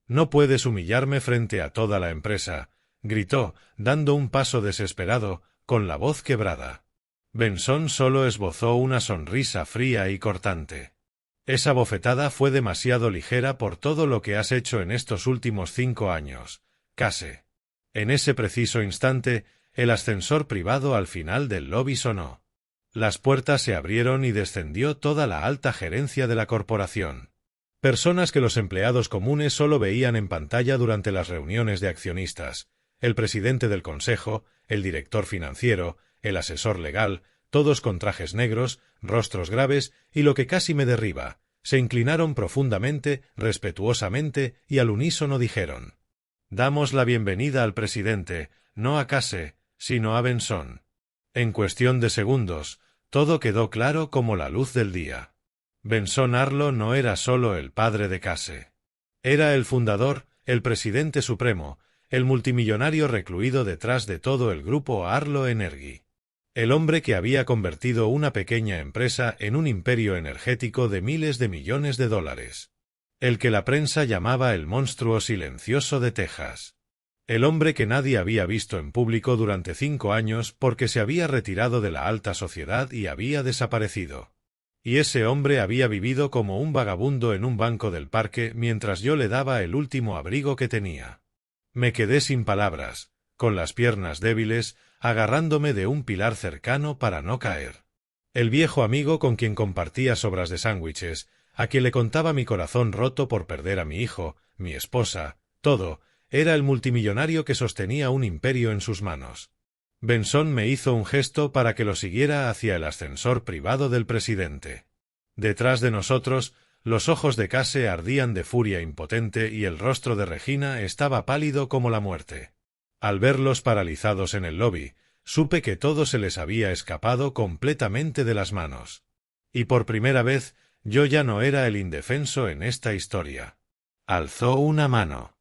No puedes humillarme frente a toda la empresa», gritó, dando un paso desesperado, con la voz quebrada. Benson solo esbozó una sonrisa fría y cortante. «Esa bofetada fue demasiado ligera por todo lo que has hecho en estos últimos 5 años, Case». En ese preciso instante, el ascensor privado al final del lobby sonó. Las puertas se abrieron y descendió toda la alta gerencia de la corporación. Personas que los empleados comunes solo veían en pantalla durante las reuniones de accionistas. El presidente del consejo, el director financiero, el asesor legal, todos con trajes negros, rostros graves y lo que casi me derriba, se inclinaron profundamente, respetuosamente y al unísono dijeron: «Damos la bienvenida al presidente, no a Case, sino a Benson». En cuestión de segundos, todo quedó claro como la luz del día. Benson Arlo no era solo el padre de Case. Era el fundador, el presidente supremo, el multimillonario recluido detrás de todo el grupo Arlo Energy. El hombre que había convertido una pequeña empresa en un imperio energético de miles de millones de dólares. El que la prensa llamaba el monstruo silencioso de Texas. El hombre que nadie había visto en público durante 5 años porque se había retirado de la alta sociedad y había desaparecido. Y ese hombre había vivido como un vagabundo en un banco del parque mientras yo le daba el último abrigo que tenía. Me quedé sin palabras, con las piernas débiles, agarrándome de un pilar cercano para no caer. El viejo amigo con quien compartía sobras de sándwiches, a quien le contaba mi corazón roto por perder a mi hijo, mi esposa, todo, era el multimillonario que sostenía un imperio en sus manos. Benson me hizo un gesto para que lo siguiera hacia el ascensor privado del presidente. Detrás de nosotros, los ojos de Case ardían de furia impotente y el rostro de Regina estaba pálido como la muerte. Al verlos paralizados en el lobby, supe que todo se les había escapado completamente de las manos. Y por primera vez, yo ya no era el indefenso en esta historia. Alzó una mano.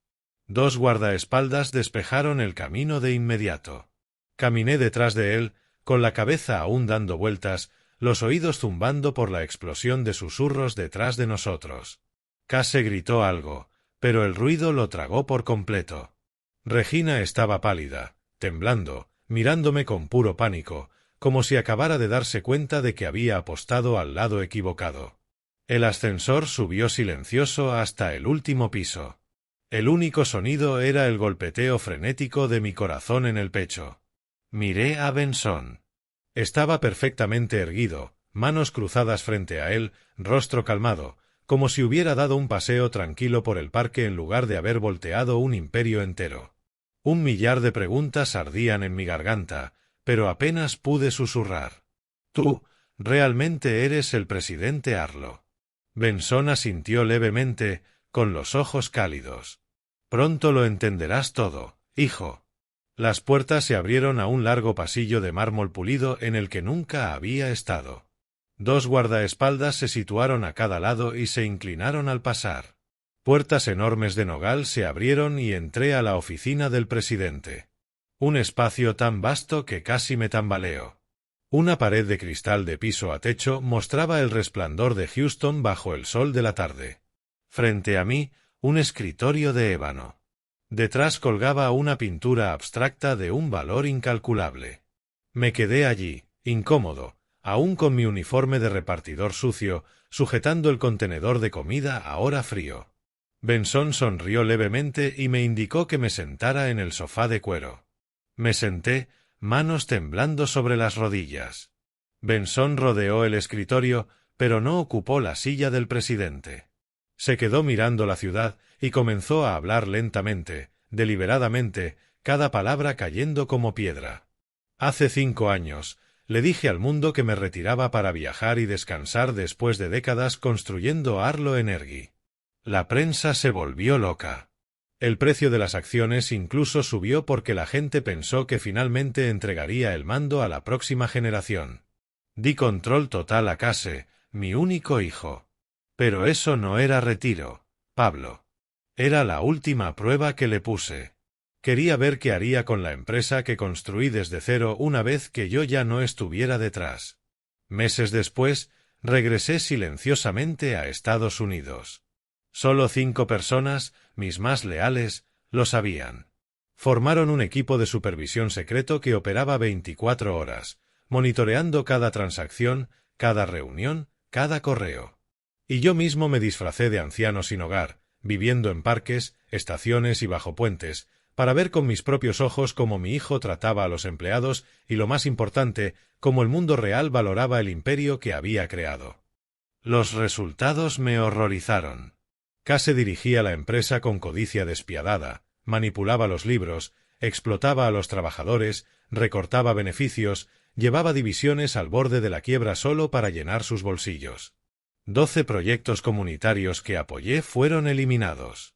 2 guardaespaldas despejaron el camino de inmediato. Caminé detrás de él, con la cabeza aún dando vueltas, los oídos zumbando por la explosión de susurros detrás de nosotros. Case gritó algo, pero el ruido lo tragó por completo. Regina estaba pálida, temblando, mirándome con puro pánico, como si acabara de darse cuenta de que había apostado al lado equivocado. El ascensor subió silencioso hasta el último piso. El único sonido era el golpeteo frenético de mi corazón en el pecho. Miré a Benson. Estaba perfectamente erguido, manos cruzadas frente a él, rostro calmado, como si hubiera dado un paseo tranquilo por el parque en lugar de haber volteado un imperio entero. 1 millar de preguntas ardían en mi garganta, pero apenas pude susurrar. «Tú, realmente eres el presidente Arlo». Benson asintió levemente, con los ojos cálidos. «Pronto lo entenderás todo, hijo». Las puertas se abrieron a un largo pasillo de mármol pulido en el que nunca había estado. 2 guardaespaldas se situaron a cada lado y se inclinaron al pasar. Puertas enormes de nogal se abrieron y entré a la oficina del presidente. Un espacio tan vasto que casi me tambaleo. Una pared de cristal de piso a techo mostraba el resplandor de Houston bajo el sol de la tarde. Frente a mí, un escritorio de ébano. Detrás colgaba una pintura abstracta de un valor incalculable. Me quedé allí, incómodo, aún con mi uniforme de repartidor sucio, sujetando el contenedor de comida ahora frío. Benson sonrió levemente y me indicó que me sentara en el sofá de cuero. Me senté, manos temblando sobre las rodillas. Benson rodeó el escritorio, pero no ocupó la silla del presidente. Se quedó mirando la ciudad y comenzó a hablar lentamente, deliberadamente, cada palabra cayendo como piedra. Hace 5 años, le dije al mundo que me retiraba para viajar y descansar después de décadas construyendo Arlo Energy. La prensa se volvió loca. El precio de las acciones incluso subió porque la gente pensó que finalmente entregaría el mando a la próxima generación. Di control total a Case, mi único hijo. Pero eso no era retiro, Pablo. Era la última prueba que le puse. Quería ver qué haría con la empresa que construí desde cero una vez que yo ya no estuviera detrás. Meses después, regresé silenciosamente a Estados Unidos. Solo 5 personas, mis más leales, lo sabían. Formaron un equipo de supervisión secreto que operaba 24 horas, monitoreando cada transacción, cada reunión, cada correo. Y yo mismo me disfracé de anciano sin hogar, viviendo en parques, estaciones y bajo puentes, para ver con mis propios ojos cómo mi hijo trataba a los empleados y, lo más importante, cómo el mundo real valoraba el imperio que había creado. Los resultados me horrorizaron. Case dirigía la empresa con codicia despiadada, manipulaba los libros, explotaba a los trabajadores, recortaba beneficios, llevaba divisiones al borde de la quiebra solo para llenar sus bolsillos. 12 proyectos comunitarios que apoyé fueron eliminados.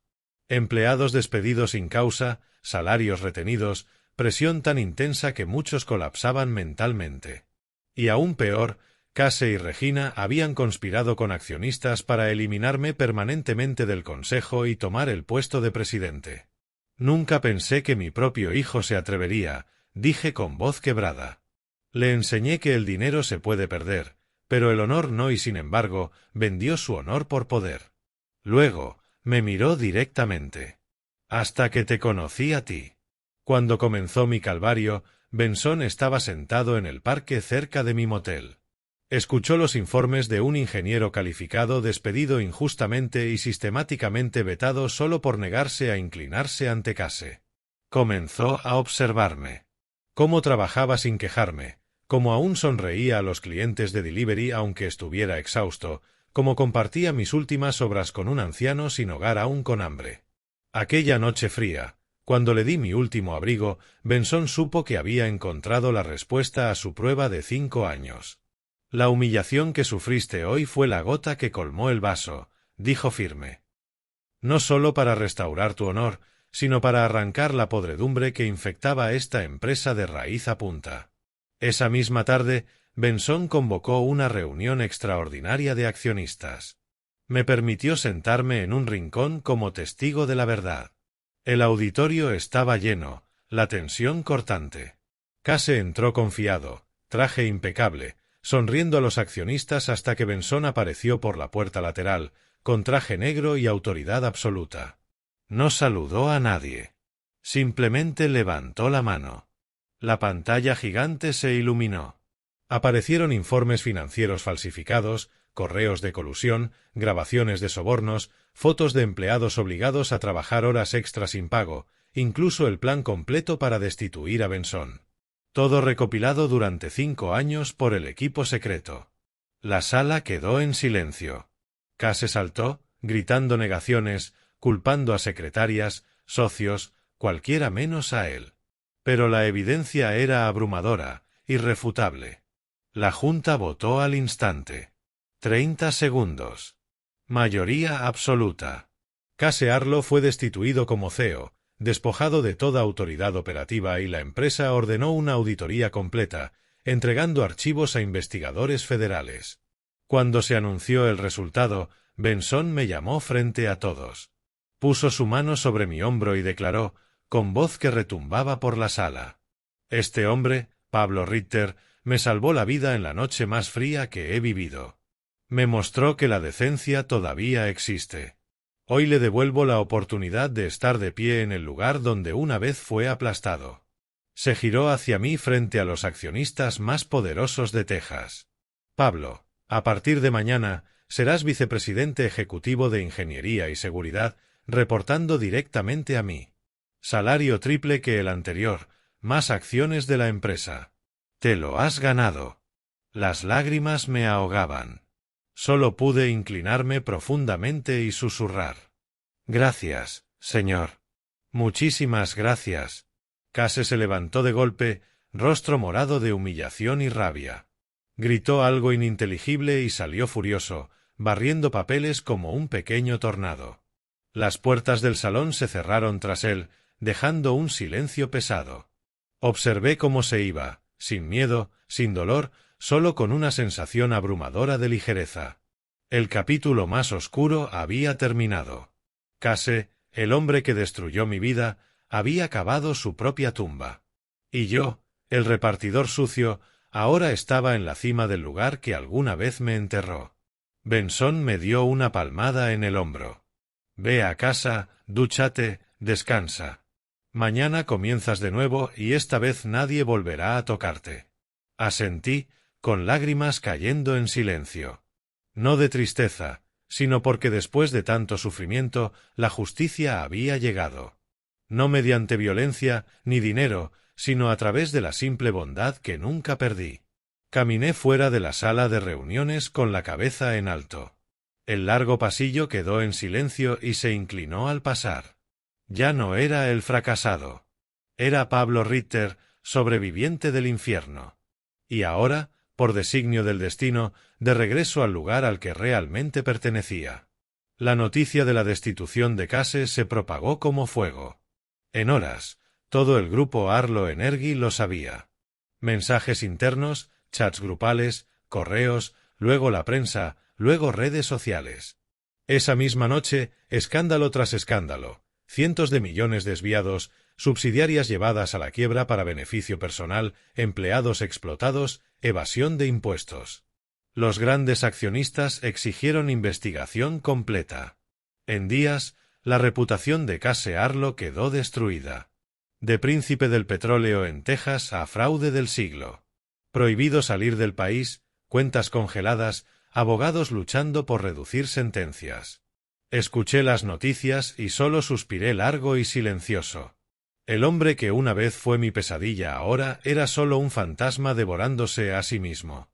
Empleados despedidos sin causa, salarios retenidos, presión tan intensa que muchos colapsaban mentalmente. Y aún peor, Case y Regina habían conspirado con accionistas para eliminarme permanentemente del consejo y tomar el puesto de presidente. Nunca pensé que mi propio hijo se atrevería, dije con voz quebrada. Le enseñé que el dinero se puede perder, pero el honor no, y sin embargo, vendió su honor por poder. Luego, me miró directamente. Hasta que te conocí a ti. Cuando comenzó mi calvario, Benson estaba sentado en el parque cerca de mi motel. Escuchó los informes de un ingeniero calificado despedido injustamente y sistemáticamente vetado solo por negarse a inclinarse ante Case. Comenzó a observarme. Cómo trabajaba sin quejarme, cómo aún sonreía a los clientes de delivery aunque estuviera exhausto, cómo compartía mis últimas obras con un anciano sin hogar aún con hambre. Aquella noche fría, cuando le di mi último abrigo, Benson supo que había encontrado la respuesta a su prueba de 5 años. La humillación que sufriste hoy fue la gota que colmó el vaso, dijo firme. No solo para restaurar tu honor, sino para arrancar la podredumbre que infectaba esta empresa de raíz a punta. Esa misma tarde, Benson convocó una reunión extraordinaria de accionistas. Me permitió sentarme en un rincón como testigo de la verdad. El auditorio estaba lleno, la tensión cortante. Case entró confiado, traje impecable, sonriendo a los accionistas hasta que Benson apareció por la puerta lateral, con traje negro y autoridad absoluta. No saludó a nadie. Simplemente levantó la mano. La pantalla gigante se iluminó. Aparecieron informes financieros falsificados, correos de colusión, grabaciones de sobornos, fotos de empleados obligados a trabajar horas extras sin pago, incluso el plan completo para destituir a Benson. Todo recopilado durante 5 años por el equipo secreto. La sala quedó en silencio. Case saltó, gritando negaciones, culpando a secretarias, socios, cualquiera menos a él. Pero la evidencia era abrumadora, irrefutable. La Junta votó al instante. 30 segundos. Mayoría absoluta. Case Arlo fue destituido como CEO, despojado de toda autoridad operativa, y la empresa ordenó una auditoría completa, entregando archivos a investigadores federales. Cuando se anunció el resultado, Benson me llamó frente a todos. Puso su mano sobre mi hombro y declaró, con voz que retumbaba por la sala: este hombre, Pablo Ritter, me salvó la vida en la noche más fría que he vivido. Me mostró que la decencia todavía existe. Hoy le devuelvo la oportunidad de estar de pie en el lugar donde una vez fue aplastado. Se giró hacia mí frente a los accionistas más poderosos de Texas. Pablo, a partir de mañana, serás vicepresidente ejecutivo de Ingeniería y Seguridad, reportando directamente a mí. Salario triple que el anterior, más acciones de la empresa. Te lo has ganado. Las lágrimas me ahogaban. Solo pude inclinarme profundamente y susurrar. Gracias, señor. Muchísimas gracias. Case se levantó de golpe, rostro morado de humillación y rabia. Gritó algo ininteligible y salió furioso, barriendo papeles como un pequeño tornado. Las puertas del salón se cerraron tras él, dejando un silencio pesado. Observé cómo se iba, sin miedo, sin dolor, solo con una sensación abrumadora de ligereza. El capítulo más oscuro había terminado. Case, el hombre que destruyó mi vida, había cavado su propia tumba. Y yo, el repartidor sucio, ahora estaba en la cima del lugar que alguna vez me enterró. Benson me dio una palmada en el hombro. Ve a casa, dúchate, descansa. Mañana comienzas de nuevo y esta vez nadie volverá a tocarte. Asentí, con lágrimas cayendo en silencio. No de tristeza, sino porque después de tanto sufrimiento, la justicia había llegado. No mediante violencia ni dinero, sino a través de la simple bondad que nunca perdí. Caminé fuera de la sala de reuniones con la cabeza en alto. El largo pasillo quedó en silencio y se inclinó al pasar. Ya no era el fracasado. Era Pablo Ritter, sobreviviente del infierno. Y ahora, por designio del destino, de regreso al lugar al que realmente pertenecía. La noticia de la destitución de Case se propagó como fuego. En horas, todo el grupo Arlo Energy lo sabía. Mensajes internos, chats grupales, correos, luego la prensa, luego redes sociales. Esa misma noche, escándalo tras escándalo, cientos de millones desviados, subsidiarias llevadas a la quiebra para beneficio personal, empleados explotados, evasión de impuestos. Los grandes accionistas exigieron investigación completa. En días, la reputación de Case Arlo quedó destruida. De príncipe del petróleo en Texas a fraude del siglo. Prohibido salir del país, cuentas congeladas, abogados luchando por reducir sentencias. Escuché las noticias y solo suspiré largo y silencioso. El hombre que una vez fue mi pesadilla ahora era solo un fantasma devorándose a sí mismo.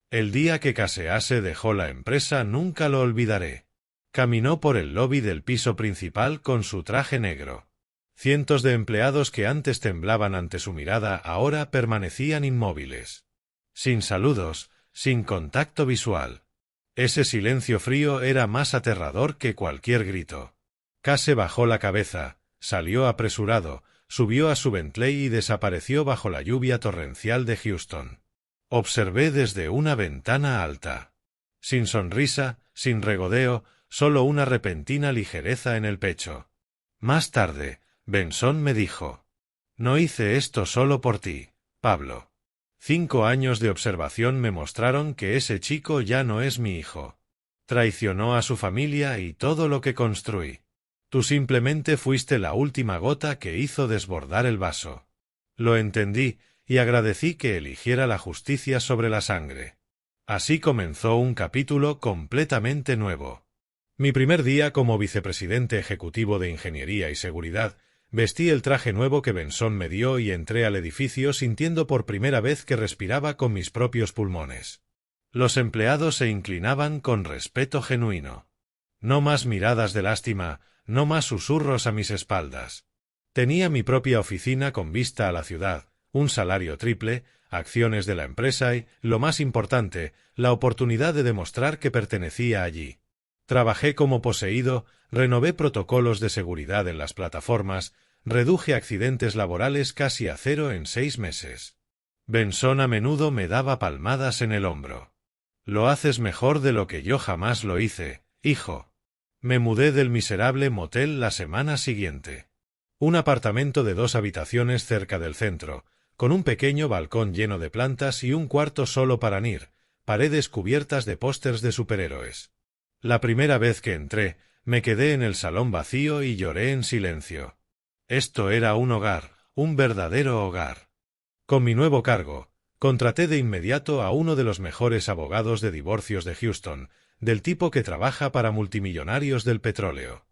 El día que Casease dejó la empresa nunca lo olvidaré. Caminó por el lobby del piso principal con su traje negro. Cientos de empleados que antes temblaban ante su mirada ahora permanecían inmóviles. Sin saludos, sin contacto visual. Ese silencio frío era más aterrador que cualquier grito. Case bajó la cabeza, salió apresurado, subió a su Bentley y desapareció bajo la lluvia torrencial de Houston. Observé desde una ventana alta. Sin sonrisa, sin regodeo, solo una repentina ligereza en el pecho. Más tarde, Benson me dijo: «No hice esto solo por ti, Pablo. 5 años de observación me mostraron que ese chico ya no es mi hijo. Traicionó a su familia y todo lo que construí. Tú simplemente fuiste la última gota que hizo desbordar el vaso». Lo entendí y agradecí que eligiera la justicia sobre la sangre. Así comenzó un capítulo completamente nuevo. Mi primer día como vicepresidente ejecutivo de Ingeniería y Seguridad, vestí el traje nuevo que Benson me dio y entré al edificio sintiendo por primera vez que respiraba con mis propios pulmones. Los empleados se inclinaban con respeto genuino. No más miradas de lástima, no más susurros a mis espaldas. Tenía mi propia oficina con vista a la ciudad, un salario triple, acciones de la empresa y, lo más importante, la oportunidad de demostrar que pertenecía allí. Trabajé como poseído, renové protocolos de seguridad en las plataformas, reduje accidentes laborales casi a 0 en 6 meses. Benson a menudo me daba palmadas en el hombro. «Lo haces mejor de lo que yo jamás lo hice, hijo». Me mudé del miserable motel la semana siguiente. Un apartamento de 2 habitaciones cerca del centro, con un pequeño balcón lleno de plantas y un cuarto solo para Nir, paredes cubiertas de pósters de superhéroes. La primera vez que entré, me quedé en el salón vacío y lloré en silencio. Esto era un hogar, un verdadero hogar. Con mi nuevo cargo, contraté de inmediato a uno de los mejores abogados de divorcios de Houston, del tipo que trabaja para multimillonarios del petróleo.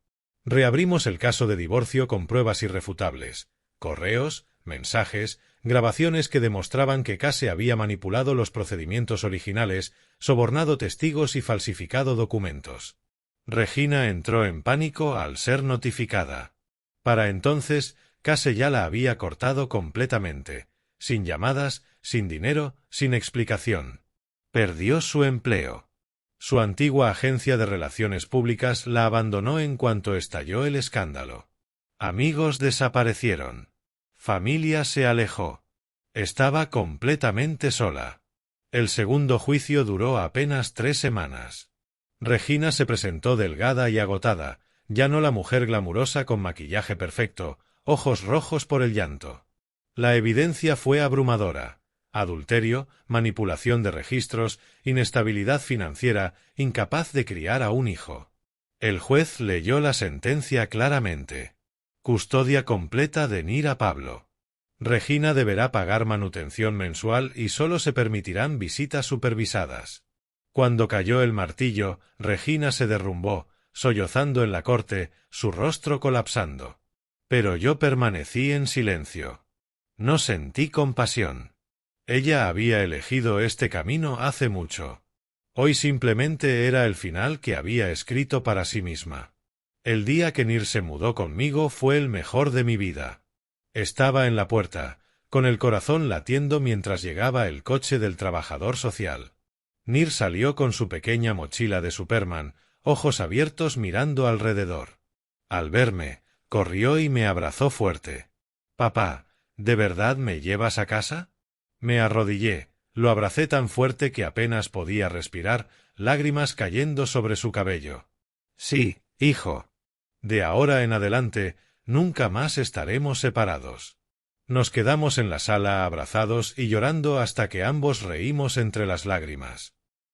Reabrimos el caso de divorcio con pruebas irrefutables, correos, mensajes, grabaciones que demostraban que Case había manipulado los procedimientos originales, sobornado testigos y falsificado documentos. Regina entró en pánico al ser notificada. Para entonces, Case ya la había cortado completamente, sin llamadas, sin dinero, sin explicación. Perdió su empleo. Su antigua agencia de relaciones públicas la abandonó en cuanto estalló el escándalo. Amigos desaparecieron. Familia se alejó. Estaba completamente sola. El segundo juicio duró apenas 3 semanas. Regina se presentó delgada y agotada, ya no la mujer glamurosa con maquillaje perfecto, ojos rojos por el llanto. La evidencia fue abrumadora: adulterio, manipulación de registros, inestabilidad financiera, incapaz de criar a un hijo. El juez leyó la sentencia claramente. Custodia completa de Nira Pablo. Regina deberá pagar manutención mensual y solo se permitirán visitas supervisadas. Cuando cayó el martillo, Regina se derrumbó, sollozando en la corte, su rostro colapsando. Pero yo permanecí en silencio. No sentí compasión. Ella había elegido este camino hace mucho. Hoy simplemente era el final que había escrito para sí misma. El día que Nir se mudó conmigo fue el mejor de mi vida. Estaba en la puerta, con el corazón latiendo mientras llegaba el coche del trabajador social. Nir salió con su pequeña mochila de Superman, ojos abiertos mirando alrededor. Al verme, corrió y me abrazó fuerte. «Papá, ¿de verdad me llevas a casa?» Me arrodillé, lo abracé tan fuerte que apenas podía respirar, lágrimas cayendo sobre su cabello. «Sí, hijo. De ahora en adelante, nunca más estaremos separados». Nos quedamos en la sala abrazados y llorando hasta que ambos reímos entre las lágrimas.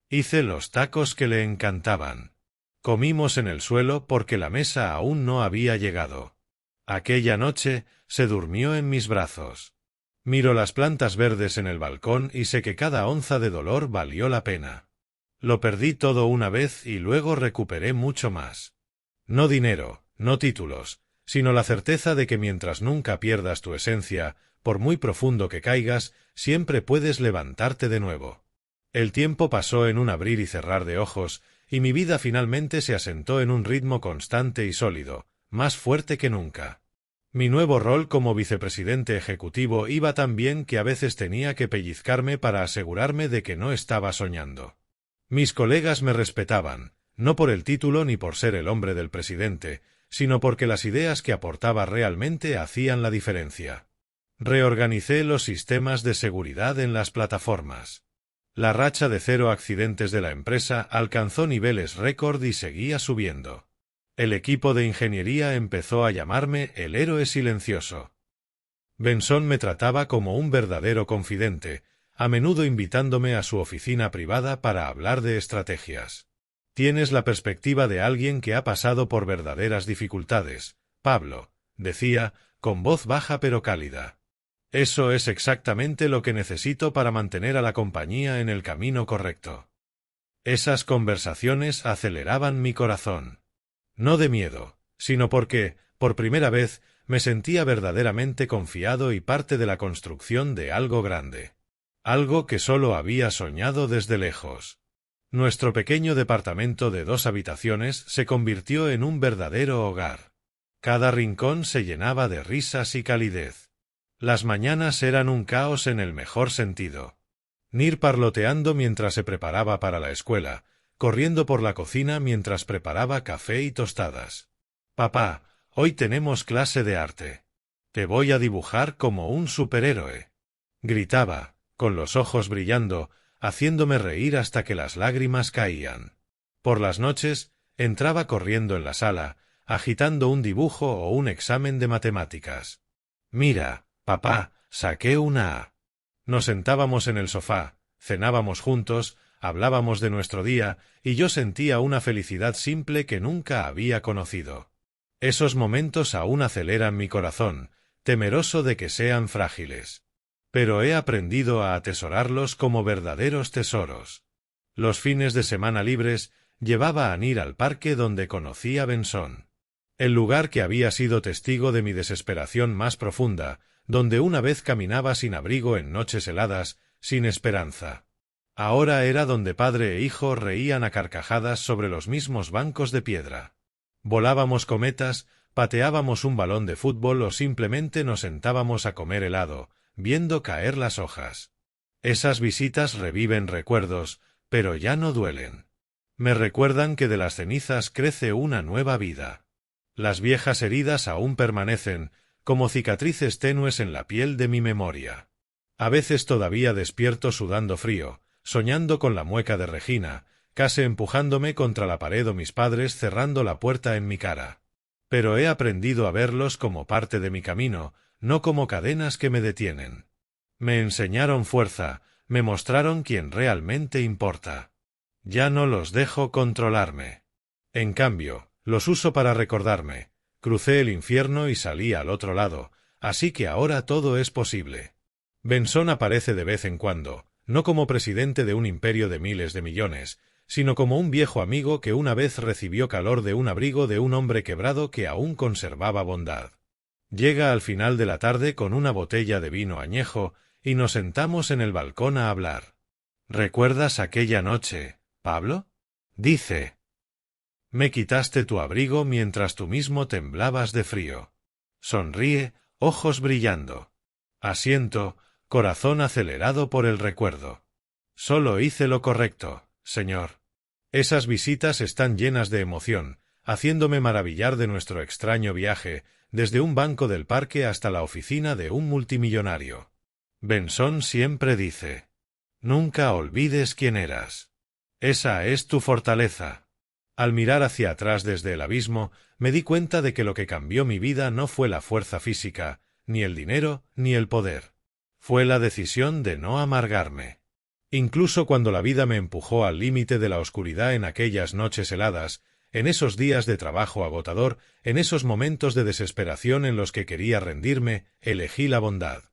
Hice los tacos que le encantaban. Comimos en el suelo porque la mesa aún no había llegado. Aquella noche se durmió en mis brazos. Miro las plantas verdes en el balcón y sé que cada onza de dolor valió la pena. Lo perdí todo una vez y luego recuperé mucho más. No dinero, no títulos, sino la certeza de que mientras nunca pierdas tu esencia, por muy profundo que caigas, siempre puedes levantarte de nuevo. El tiempo pasó en un abrir y cerrar de ojos, y mi vida finalmente se asentó en un ritmo constante y sólido, más fuerte que nunca. Mi nuevo rol como vicepresidente ejecutivo iba tan bien que a veces tenía que pellizcarme para asegurarme de que no estaba soñando. Mis colegas me respetaban, no por el título ni por ser el hombre del presidente, sino porque las ideas que aportaba realmente hacían la diferencia. Reorganicé los sistemas de seguridad en las plataformas. La racha de 0 accidentes de la empresa alcanzó niveles récord y seguía subiendo. El equipo de ingeniería empezó a llamarme el héroe silencioso. Benson me trataba como un verdadero confidente, a menudo invitándome a su oficina privada para hablar de estrategias. «Tienes la perspectiva de alguien que ha pasado por verdaderas dificultades, Pablo», decía, con voz baja pero cálida. «Eso es exactamente lo que necesito para mantener a la compañía en el camino correcto». Esas conversaciones aceleraban mi corazón. No de miedo, sino porque, por primera vez, me sentía verdaderamente confiado y parte de la construcción de algo grande. Algo que solo había soñado desde lejos. Nuestro pequeño departamento de 2 habitaciones se convirtió en un verdadero hogar. Cada rincón se llenaba de risas y calidez. Las mañanas eran un caos en el mejor sentido. Nir parloteando mientras se preparaba para la escuela, corriendo por la cocina mientras preparaba café y tostadas. «Papá, hoy tenemos clase de arte. Te voy a dibujar como un superhéroe», gritaba, con los ojos brillando, haciéndome reír hasta que las lágrimas caían. Por las noches, entraba corriendo en la sala, agitando un dibujo o un examen de matemáticas. «Mira, papá, saqué una A». Nos sentábamos en el sofá, cenábamos juntos, hablábamos de nuestro día, y yo sentía una felicidad simple que nunca había conocido. Esos momentos aún aceleran mi corazón, temeroso de que sean frágiles. Pero he aprendido a atesorarlos como verdaderos tesoros. Los fines de semana libres llevaba a Nir al parque donde conocí a Benson. El lugar que había sido testigo de mi desesperación más profunda, donde una vez caminaba sin abrigo en noches heladas, sin esperanza. Ahora era donde padre e hijo reían a carcajadas sobre los mismos bancos de piedra. Volábamos cometas, pateábamos un balón de fútbol o simplemente nos sentábamos a comer helado, viendo caer las hojas. Esas visitas reviven recuerdos, pero ya no duelen. Me recuerdan que de las cenizas crece una nueva vida. Las viejas heridas aún permanecen, como cicatrices tenues en la piel de mi memoria. A veces todavía despierto sudando frío, soñando con la mueca de Regina, casi empujándome contra la pared o mis padres cerrando la puerta en mi cara. Pero he aprendido a verlos como parte de mi camino, no como cadenas que me detienen. Me enseñaron fuerza, me mostraron quién realmente importa. Ya no los dejo controlarme. En cambio, los uso para recordarme. Crucé el infierno y salí al otro lado, así que ahora todo es posible. Benson aparece de vez en cuando, no como presidente de un imperio de miles de millones, sino como un viejo amigo que una vez recibió calor de un abrigo de un hombre quebrado que aún conservaba bondad. Llega al final de la tarde con una botella de vino añejo y nos sentamos en el balcón a hablar. ¿Recuerdas aquella noche, Pablo? Dice. Me quitaste tu abrigo mientras tú mismo temblabas de frío. Sonríe, ojos brillando. Asiento, corazón acelerado por el recuerdo. Solo hice lo correcto, señor. Esas visitas están llenas de emoción, haciéndome maravillar de nuestro extraño viaje, desde un banco del parque hasta la oficina de un multimillonario. Benson siempre dice: nunca olvides quién eras. Esa es tu fortaleza. Al mirar hacia atrás desde el abismo, me di cuenta de que lo que cambió mi vida no fue la fuerza física, ni el dinero, ni el poder. Fue la decisión de no amargarme. Incluso cuando la vida me empujó al límite de la oscuridad en aquellas noches heladas, en esos días de trabajo agotador, en esos momentos de desesperación en los que quería rendirme, elegí la bondad.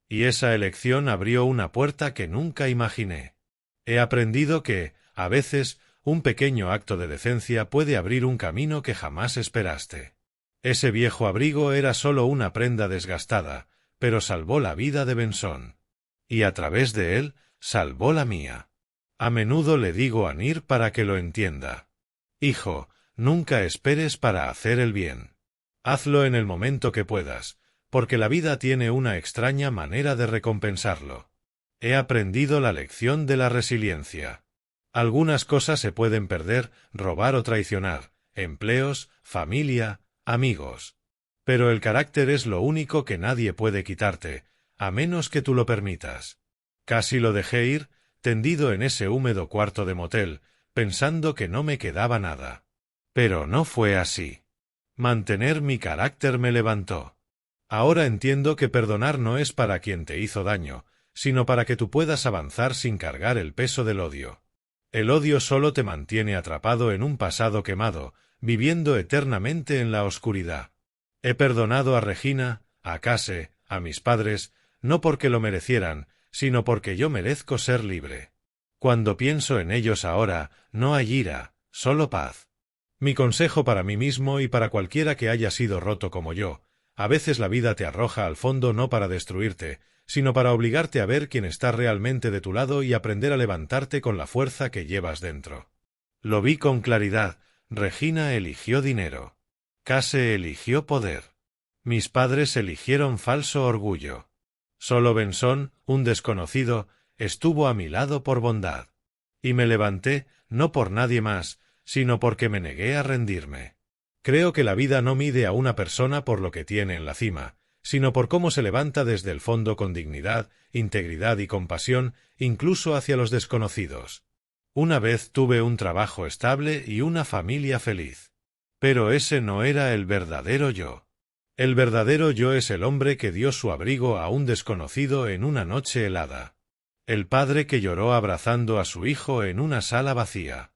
Y esa elección abrió una puerta que nunca imaginé. He aprendido que, a veces, un pequeño acto de decencia puede abrir un camino que jamás esperaste. Ese viejo abrigo era solo una prenda desgastada, pero salvó la vida de Benson. Y a través de él, salvó la mía. A menudo le digo a Nir para que lo entienda. Hijo, nunca esperes para hacer el bien. Hazlo en el momento que puedas, porque la vida tiene una extraña manera de recompensarlo. He aprendido la lección de la resiliencia. Algunas cosas se pueden perder, robar o traicionar, empleos, familia, amigos. Pero el carácter es lo único que nadie puede quitarte, a menos que tú lo permitas. Casi lo dejé ir, tendido en ese húmedo cuarto de motel, pensando que no me quedaba nada. Pero no fue así. Mantener mi carácter me levantó. Ahora entiendo que perdonar no es para quien te hizo daño, sino para que tú puedas avanzar sin cargar el peso del odio. El odio solo te mantiene atrapado en un pasado quemado, viviendo eternamente en la oscuridad. He perdonado a Regina, a Case, a mis padres, no porque lo merecieran, sino porque yo merezco ser libre. Cuando pienso en ellos ahora, no hay ira, solo paz. Mi consejo para mí mismo y para cualquiera que haya sido roto como yo: a veces la vida te arroja al fondo no para destruirte, sino para obligarte a ver quién está realmente de tu lado y aprender a levantarte con la fuerza que llevas dentro. Lo vi con claridad. Regina eligió dinero. Case eligió poder. Mis padres eligieron falso orgullo. Solo Benson, un desconocido, estuvo a mi lado por bondad. Y me levanté, no por nadie más, sino porque me negué a rendirme. Creo que la vida no mide a una persona por lo que tiene en la cima, sino por cómo se levanta desde el fondo con dignidad, integridad y compasión, incluso hacia los desconocidos. Una vez tuve un trabajo estable y una familia feliz. Pero ese no era el verdadero yo. El verdadero yo es el hombre que dio su abrigo a un desconocido en una noche helada. El padre que lloró abrazando a su hijo en una sala vacía.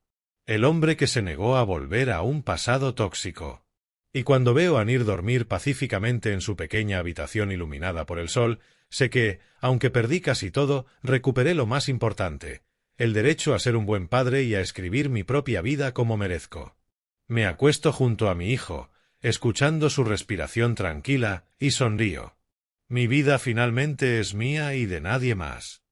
El hombre que se negó a volver a un pasado tóxico. Y cuando veo a Nir dormir pacíficamente en su pequeña habitación iluminada por el sol, sé que, aunque perdí casi todo, recuperé lo más importante: el derecho a ser un buen padre y a escribir mi propia vida como merezco. Me acuesto junto a mi hijo, escuchando su respiración tranquila, y sonrío. Mi vida finalmente es mía y de nadie más.